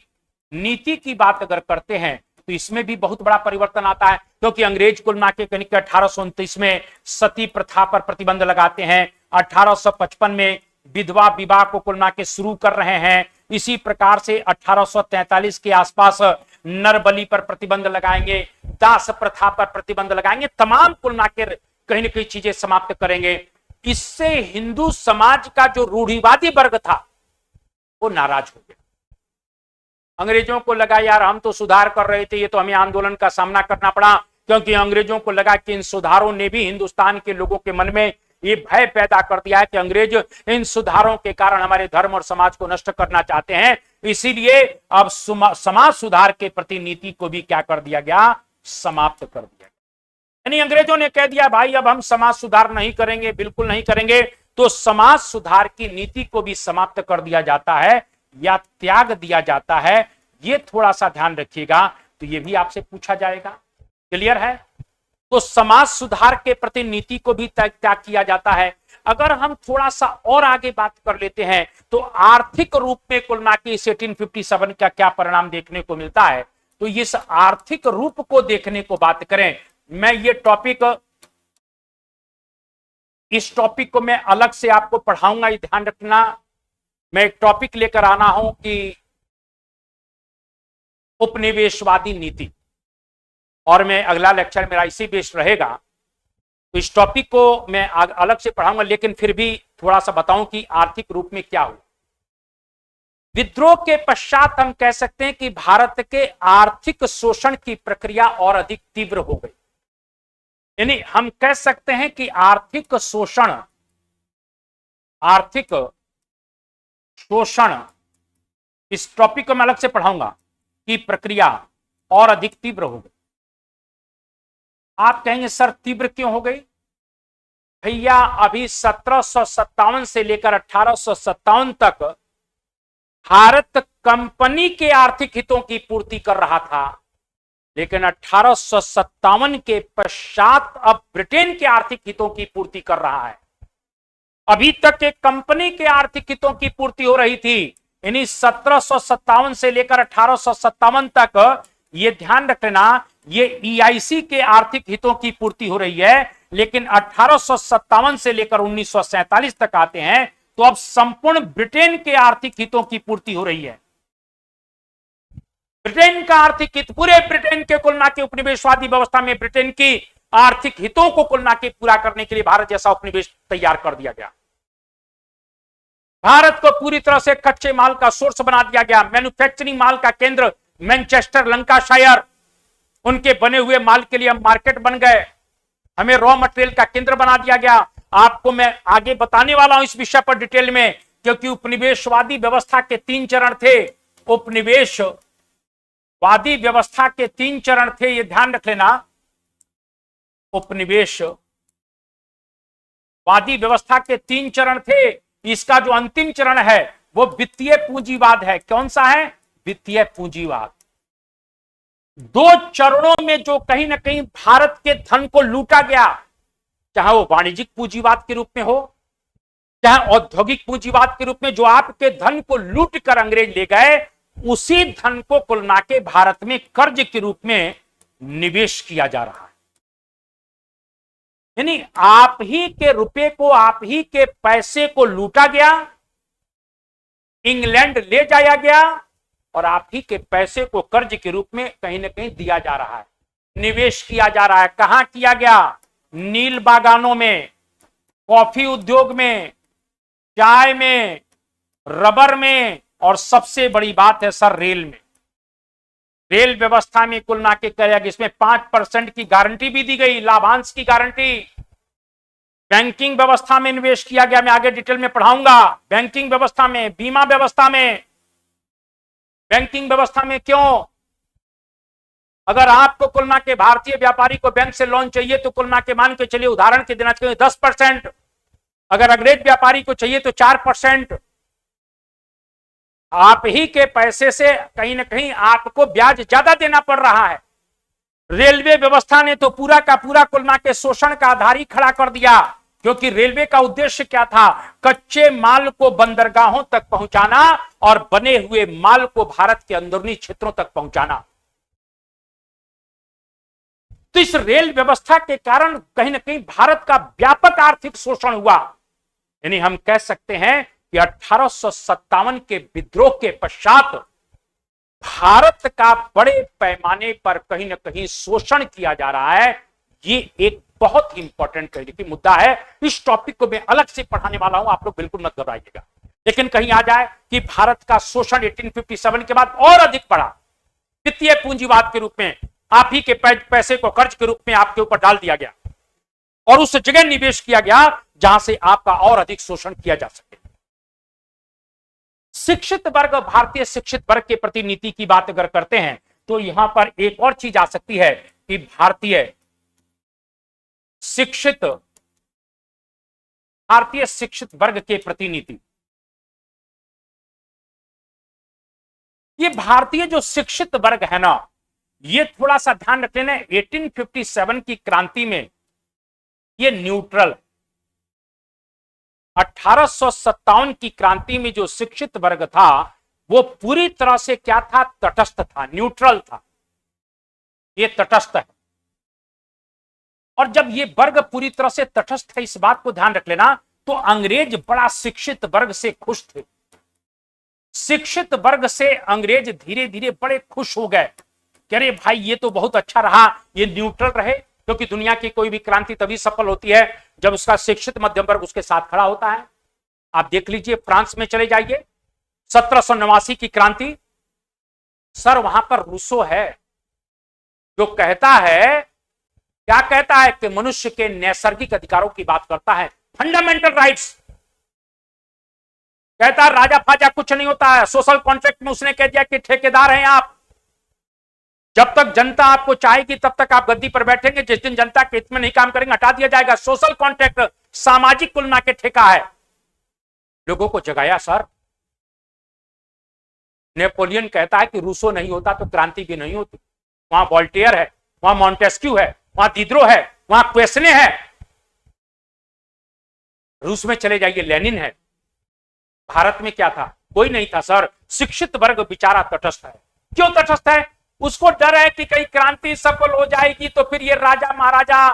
नीति की बात अगर करते हैं तो इसमें भी बहुत बड़ा परिवर्तन आता है, क्योंकि अंग्रेज कुल मिला के करीब 1829 में सती प्रथा पर प्रतिबंध लगाते हैं, 1855 में विधवा विवाह को कुल मिला के शुरू कर रहे हैं, इसी प्रकार से 1843 के आसपास नरबली पर प्रतिबंध लगाएंगे, दास प्रथा पर प्रतिबंध लगाएंगे, तमाम कुल मिला के कहीं ना कहीं चीजें समाप्त करेंगे। इससे हिंदू समाज का जो रूढ़िवादी वर्ग था वो नाराज हो गया। अंग्रेजों को लगा यार हम तो सुधार कर रहे थे, ये तो हमें आंदोलन का सामना करना पड़ा, क्योंकि अंग्रेजों को लगा कि इन सुधारों ने भी हिंदुस्तान के लोगों के मन में ये भय पैदा कर दिया है कि अंग्रेज इन सुधारों के कारण हमारे धर्म और समाज को नष्ट करना चाहते हैं, इसीलिए अब समाज सुधार के प्रति नीति को भी क्या कर दिया गया, समाप्त कर दिया गया। यानी अंग्रेजों ने कह दिया भाई अब हम समाज सुधार नहीं करेंगे, बिल्कुल नहीं करेंगे, तो समाज सुधार की नीति को भी समाप्त कर दिया जाता है या त्याग दिया जाता है। ये थोड़ा सा ध्यान रखिएगा, तो ये भी आपसे पूछा जाएगा। क्लियर है? तो समाज सुधार के प्रति नीति को भी त्याग किया जाता है। अगर हम थोड़ा सा और आगे बात कर लेते हैं तो आर्थिक रूप में कुल मिला के 1857 का क्या परिणाम देखने को मिलता है, तो इस आर्थिक रूप को देखने को बात करें, मैं ये टॉपिक, इस टॉपिक को मैं अलग से आपको पढ़ाऊंगा, ये ध्यान रखना। मैं एक टॉपिक लेकर आना हूं कि उपनिवेशवादी नीति, और मैं अगला लेक्चर मेरा इसी बेस्ड रहेगा, तो इस टॉपिक को मैं अलग से पढ़ाऊंगा, लेकिन फिर भी थोड़ा सा बताऊं कि आर्थिक रूप में क्या हुआ। विद्रोह के पश्चात हम कह सकते हैं कि भारत के आर्थिक शोषण की प्रक्रिया और अधिक तीव्र हो गई। यानी हम कह सकते हैं कि आर्थिक शोषण इस टॉपिक को मैं अलग से पढ़ाऊंगा कि प्रक्रिया और अधिक तीव्र हो गई। आप कहेंगे सर तीव्र क्यों हो गई? भैया अभी 1757 से लेकर 1857 तक भारत कंपनी के आर्थिक हितों की पूर्ति कर रहा था, लेकिन 1857 के पश्चात अब ब्रिटेन के आर्थिक हितों की पूर्ति कर रहा है। अभी तक एक कंपनी के आर्थिक हितों की पूर्ति हो रही थी, यानी 1757 से लेकर 1857 तक ये ध्यान रखना, ये EIC के आर्थिक हितों की पूर्ति हो रही है, लेकिन 1857 से लेकर 1947 तक आते हैं तो अब संपूर्ण ब्रिटेन के आर्थिक हितों की पूर्ति हो रही है। ब्रिटेन का आर्थिक हित, पूरे ब्रिटेन के कुल मिला के उपनिवेशवादी व्यवस्था में ब्रिटेन की आर्थिक हितों को कुल मिला के पूरा करने के लिए भारत जैसा उपनिवेश तैयार कर दिया गया। भारत को पूरी तरह से कच्चे माल का सोर्स बना दिया गया, मैन्युफैक्चरिंग माल का केंद्र मैनचेस्टर, लंकाशायर, उनके बने हुए माल के लिए हम मार्केट बन गए, हमें रॉ मटेरियल का केंद्र बना दिया गया। आपको मैं आगे बताने वाला हूं इस विषय पर डिटेल में, क्योंकि उपनिवेशवादी व्यवस्था के 3 चरण थे। उपनिवेशवादी व्यवस्था के 3 चरण थे, ये ध्यान रख लेना। उपनिवेशवादी व्यवस्था के 3 चरण थे, इसका जो अंतिम चरण है वो वित्तीय पूंजीवाद है। कौन सा है? वित्तीय पूंजीवाद। 2 चरणों में जो कहीं ना कहीं भारत के धन को लूटा गया, चाहे वो वाणिज्यिक पूंजीवाद के रूप में हो, चाहे औद्योगिक पूंजीवाद के रूप में, जो आपके धन को लूट कर अंग्रेज ले गए, उसी धन को कुल मिला के भारत में कर्ज के रूप में निवेश किया जा रहा है। यानी आप ही के रुपए को, आप ही के पैसे को लूटा गया, इंग्लैंड ले जाया गया, और आप ही के पैसे को कर्ज के रूप में कहीं ना कहीं दिया जा रहा है, निवेश किया जा रहा है। कहां किया गया? नील बागानों में, कॉफी उद्योग में, चाय में, रबर में, और सबसे बड़ी बात है सर रेल में। रेल व्यवस्था में कुल मिला के करेगा, इसमें 5% की गारंटी भी दी गई, लाभांश की गारंटी। बैंकिंग व्यवस्था में निवेश किया गया, मैं आगे डिटेल में पढ़ाऊंगा। बैंकिंग व्यवस्था में, बीमा व्यवस्था में। बैंकिंग व्यवस्था में क्यों? अगर आपको कुल मिला के भारतीय व्यापारी को बैंक से लोन चाहिए तो कुल मिला के मान के चलिए, उदाहरण के देना चाहिए 10%, अगर अंग्रेज व्यापारी को चाहिए तो 4%। आप ही के पैसे से कहीं ना कहीं आपको ब्याज ज्यादा देना पड़ रहा है। रेलवे व्यवस्था ने तो पूरा का पूरा कुल मिला के शोषण का आधार ही खड़ा कर दिया, क्योंकि रेलवे का उद्देश्य क्या था? कच्चे माल को बंदरगाहों तक पहुंचाना और बने हुए माल को भारत के अंदरूनी क्षेत्रों तक पहुंचाना। तो इस रेल व्यवस्था के कारण कहीं ना कहीं भारत का व्यापक आर्थिक शोषण हुआ। यानी हम कह सकते हैं कि 1857 के विद्रोह के पश्चात भारत का बड़े पैमाने पर कहीं ना कहीं शोषण किया जा रहा है। ये एक बहुत ही इंपॉर्टेंट मुद्दा है। इस टॉपिक को मैं अलग से पढ़ाने वाला हूं, आप लोग बिल्कुल मत घबराइएगा। लेकिन कहीं आ जाए कि भारत का शोषण 1857 के बाद और अधिक बढ़ा, वित्तीय पूंजीवाद के रूप में आप ही के पैसे को कर्ज के रूप में आपके ऊपर डाल दिया गया और उस जगह निवेश किया गया जहां से आपका और अधिक शोषण किया जा सके। शिक्षित वर्ग, भारतीय शिक्षित वर्ग के प्रति नीति की बात अगर करते हैं तो यहां पर एक और चीज आ सकती है कि भारतीय शिक्षित वर्ग के प्रति नीति। ये भारतीय जो शिक्षित वर्ग है ना, ये थोड़ा सा ध्यान रख लेना, 1857 की क्रांति में ये न्यूट्रल, 1857 की क्रांति में जो शिक्षित वर्ग था वो पूरी तरह से क्या था, तटस्थ था, न्यूट्रल था। ये तटस्थ है। और जब ये वर्ग पूरी तरह से तटस्थ है, इस बात को ध्यान रख लेना, तो अंग्रेज बड़ा शिक्षित वर्ग से खुश थे। शिक्षित वर्ग से अंग्रेज धीरे धीरे बड़े खुश हो गए कि अरे भाई ये तो बहुत अच्छा रहा, ये न्यूट्रल रहे, क्योंकि दुनिया की कोई भी क्रांति तभी सफल होती है जब उसका शिक्षित मध्यम वर्ग उसके साथ खड़ा होता है। आप देख लीजिए, फ्रांस में चले जाइए, 1789 की क्रांति, सर वहां पर रूसो है जो कहता है, क्या कहता है कि मनुष्य के नैसर्गिक अधिकारों की बात करता है, फंडामेंटल राइट्स। कहता है राजा फाजा कुछ नहीं होता है। सोशल कॉन्ट्रैक्ट में उसने कह दिया कि ठेकेदार हैं आप, जब तक जनता आपको चाहेगी तब तक आप गद्दी पर बैठेंगे, जिस दिन जनता के हित में नहीं काम करेंगे हटा दिया जाएगा। सोशल कॉन्ट्रैक्ट, सामाजिक कुल के ठेका है। लोगों को जगाया सर। नेपोलियन कहता है कि रूसो नहीं होता तो क्रांति भी नहीं होती। वहां वॉल्टेयर है, वहां मॉन्टेस्क्यू है, वहां दिदरो है, वहां क्वेसने है। रूस में चले जाइए, लेनिन है। भारत में क्या था, कोई नहीं था सर। शिक्षित वर्ग बेचारा तटस्थ है। क्यों तटस्थ है? उसको डर है कि कहीं क्रांति सफल हो जाएगी तो फिर ये राजा महाराजा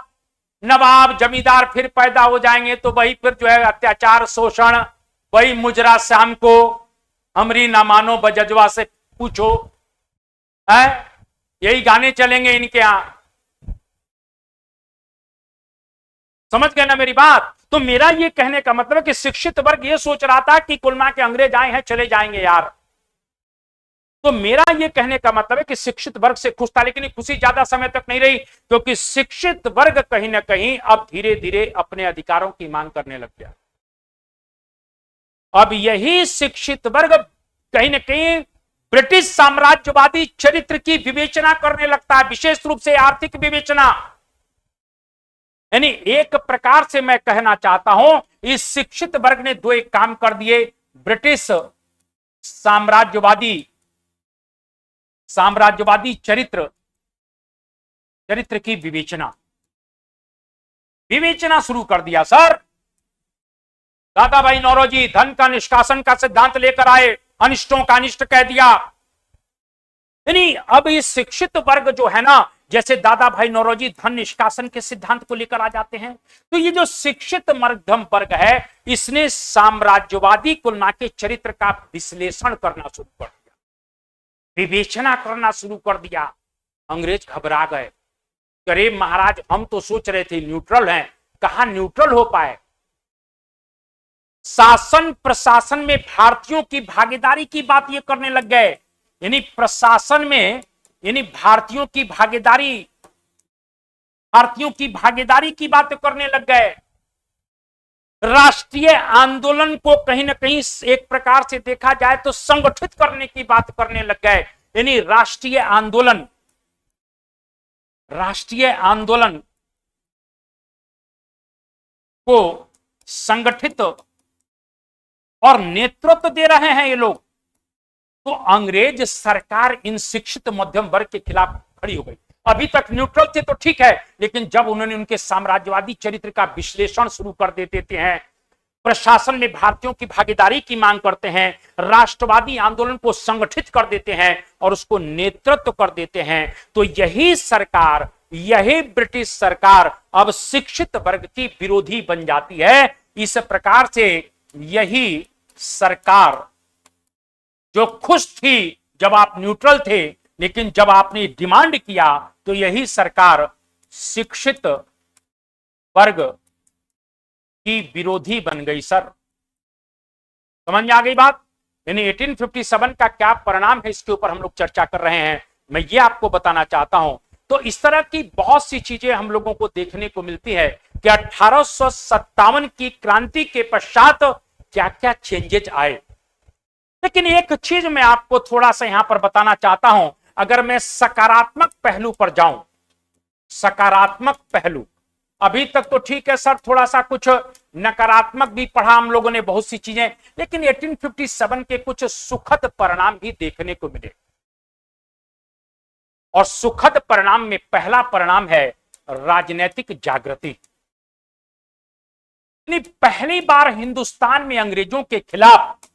नवाब जमींदार फिर पैदा हो जाएंगे, तो वही फिर जो है अत्याचार शोषण, वही मुजरा शाम को हमरी ना मानो बजजवा से पूछो, है यही गाने चलेंगे इनके यहां। समझ गए ना मेरी बात? तो मेरा ये कहने का मतलब है कि शिक्षित वर्ग ये सोच रहा था कि कुलमा के अंग्रेज आए हैं चले जाएंगे यार। तो मेरा ये कहने का मतलब है कि शिक्षित वर्ग से खुश था, लेकिन खुशी ज्यादा समय तक नहीं रही, क्योंकि शिक्षित वर्ग कहीं ना कहीं अब धीरे धीरे अपने अधिकारों की मांग करने लग गया। अब यही शिक्षित वर्ग कहीं ना कहीं ब्रिटिश साम्राज्यवादी चरित्र की विवेचना करने लगता है, विशेष रूप से आर्थिक विवेचना। यानी एक प्रकार से मैं कहना चाहता हूं, इस शिक्षित वर्ग ने दो एक काम कर दिए। ब्रिटिश साम्राज्यवादी चरित्र की विवेचना शुरू कर दिया सर। दादा भाई नौरोजी धन का निष्कासन का सिद्धांत लेकर आए, अनिष्टों का अनिष्ट कह दिया। यानी अब इस शिक्षित वर्ग जो है ना, जैसे दादा भाई नौरोजी धन निष्कासन के सिद्धांत को लेकर आ जाते हैं, तो ये जो शिक्षित मध्यम वर्ग है, इसने साम्राज्यवादी कुलना के चरित्र का विश्लेषण करना शुरू कर दिया, विवेचना करना शुरू कर दिया। अंग्रेज घबरा गए, अरे महाराज हम तो सोच रहे थे न्यूट्रल हैं, कहां न्यूट्रल हो पाए। शासन प्रशासन में भारतीयों की भागीदारी की बात ये करने लग गए। यानी प्रशासन में भारतीयों की भागीदारी की बात करने लग गए। राष्ट्रीय आंदोलन को कहीं ना कहीं एक प्रकार से देखा जाए तो संगठित करने की बात करने लग गए। यानी राष्ट्रीय आंदोलन को संगठित और नेतृत्व दे रहे हैं ये लोग। तो अंग्रेज सरकार इन शिक्षित मध्यम वर्ग के खिलाफ खड़ी हो गई। अभी तक न्यूट्रल थे तो ठीक है, लेकिन जब उन्होंने उनके साम्राज्यवादी चरित्र का विश्लेषण शुरू कर देते हैं, प्रशासन में भारतीयों की भागीदारी की मांग करते हैं, राष्ट्रवादी आंदोलन को संगठित कर देते हैं और उसको नेतृत्व कर देते हैं, तो यही सरकार यही ब्रिटिश सरकार अब शिक्षित वर्ग की विरोधी बन जाती है। इस प्रकार से यही सरकार जो खुश थी जब आप न्यूट्रल थे, लेकिन जब आपने डिमांड किया तो यही सरकार शिक्षित वर्ग की विरोधी बन गई। सर समझ में आ गई बात? यानी 1857 का क्या परिणाम है, इसके ऊपर हम लोग चर्चा कर रहे हैं, मैं ये आपको बताना चाहता हूं। तो इस तरह की बहुत सी चीजें हम लोगों को देखने को मिलती है कि 1857 की क्रांति के पश्चात क्या क्या चेंजेज आए। लेकिन एक चीज मैं आपको थोड़ा सा यहां पर बताना चाहता हूं, अगर मैं सकारात्मक पहलू पर जाऊं, सकारात्मक पहलू, अभी तक तो ठीक है सर, थोड़ा सा कुछ नकारात्मक भी पढ़ा हम लोगों ने बहुत सी चीजें, लेकिन 1857 के कुछ सुखद परिणाम भी देखने को मिले। और सुखद परिणाम में पहला परिणाम है राजनीतिक जागृति। पहली बार हिंदुस्तान में अंग्रेजों के खिलाफ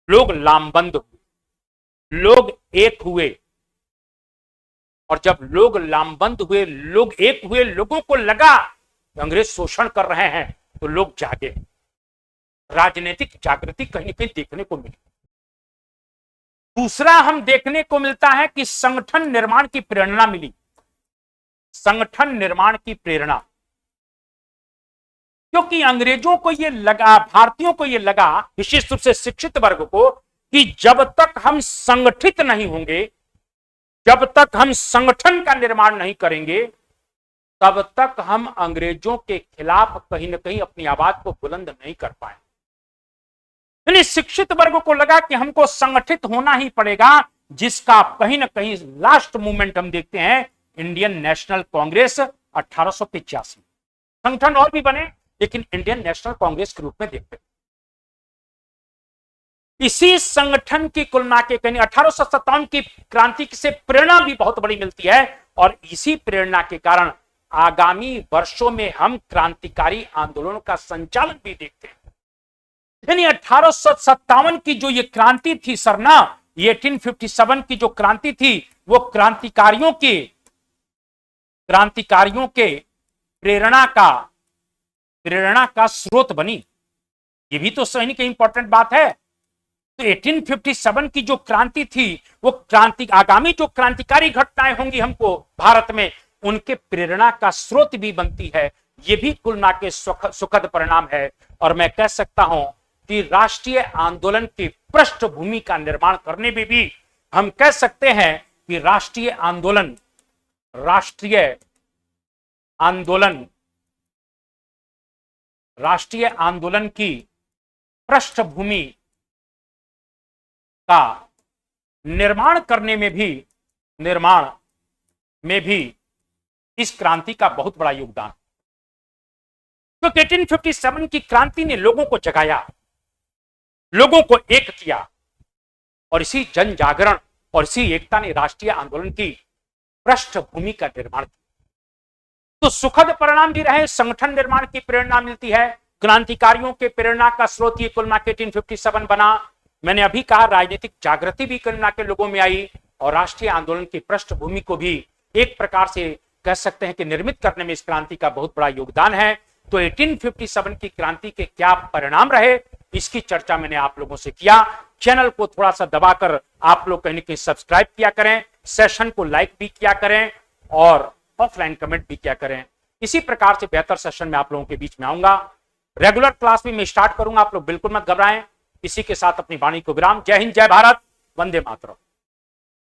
लोग लामबंद हुए, लोग एक हुए। और जब लोग लामबंद हुए, लोग एक हुए, लोगों को लगा कि अंग्रेज शोषण कर रहे हैं, तो लोग जागे। राजनीतिक जागृति कहीं न कहीं देखने को मिली। दूसरा हम देखने को मिलता है कि संगठन निर्माण की प्रेरणा मिली। संगठन निर्माण की प्रेरणा, क्योंकि अंग्रेजों को यह लगा, भारतीयों को यह लगा, विशेष रूप से शिक्षित वर्ग को, कि जब तक हम संगठित नहीं होंगे, जब तक हम संगठन का निर्माण नहीं करेंगे, तब तक हम अंग्रेजों के खिलाफ कहीं ना कहीं अपनी आवाज को बुलंद नहीं कर पाए। यानी शिक्षित वर्ग को लगा कि हमको संगठित होना ही पड़ेगा, जिसका कहीं ना कहीं लास्ट मूवमेंट हम देखते हैं इंडियन नेशनल कांग्रेस 1885। संगठन और भी बने, लेकिन इंडियन नेशनल कांग्रेस के रूप में देखते हैं। इसी संगठन की कुलना के कहीं 1857 की क्रांति से प्रेरणा भी बहुत बड़ी मिलती है, और इसी प्रेरणा के कारण आगामी वर्षों में हम क्रांतिकारी आंदोलन का संचालन भी देखते हैं। यानी 1857 की जो ये क्रांति थी सर ना, ये 1857 की जो क्रांति थी, वो क्रांतिकारियों के प्रेरणा का स्रोत बनी। ये भी तो सही नहीं, इंपॉर्टेंट बात है। तो 1857 की जो क्रांति थी, वो आगामी जो क्रांतिकारी घटनाएं होंगी हमको भारत में, उनके प्रेरणा का स्रोत भी बनती है। ये भी कुल मिला के सुखद परिणाम है। और मैं कह सकता हूं कि राष्ट्रीय आंदोलन की पृष्ठभूमि का निर्माण करने में भी हम कह सकते हैं कि राष्ट्रीय आंदोलन की पृष्ठभूमि का निर्माण करने में भी इस क्रांति का बहुत बड़ा योगदान। तो 1857 की क्रांति ने लोगों को जगाया, लोगों को एक किया, और इसी जन जागरण और इसी एकता ने राष्ट्रीय आंदोलन की पृष्ठभूमि का निर्माण किया। तो सुखद परिणाम भी रहे, संगठन निर्माण की प्रेरणा मिलती है, क्रांतिकारियों के प्रेरणा का स्रोत ये कुल मिला के 1857 बना। मैंने अभी कहा राजनीतिक जागृति भी कुल मिला के लोगों में आई, और राष्ट्रीय आंदोलन की पृष्ठभूमि को भी एक प्रकार से कह सकते हैं कि निर्मित करने में इस क्रांति का बहुत बड़ा योगदान है। तो 1857 की क्रांति के क्या परिणाम रहे, इसकी चर्चा मैंने आप लोगों से किया। चैनल को थोड़ा सा दबाकर आप लोग कहीं ना कहीं सब्सक्राइब किया करें, सेशन को लाइक भी किया करें, और ऑफलाइन कमेंट भी किया करें। इसी प्रकार से बेहतर सेशन में आप लोगों के बीच में आऊंगा। रेगुलर क्लास भी मैं स्टार्ट करूंगा, आप लोग बिल्कुल मत घबराएं। इसी के साथ अपनी वाणी को विराम। जय हिंद, जय भारत, वंदे मातरम।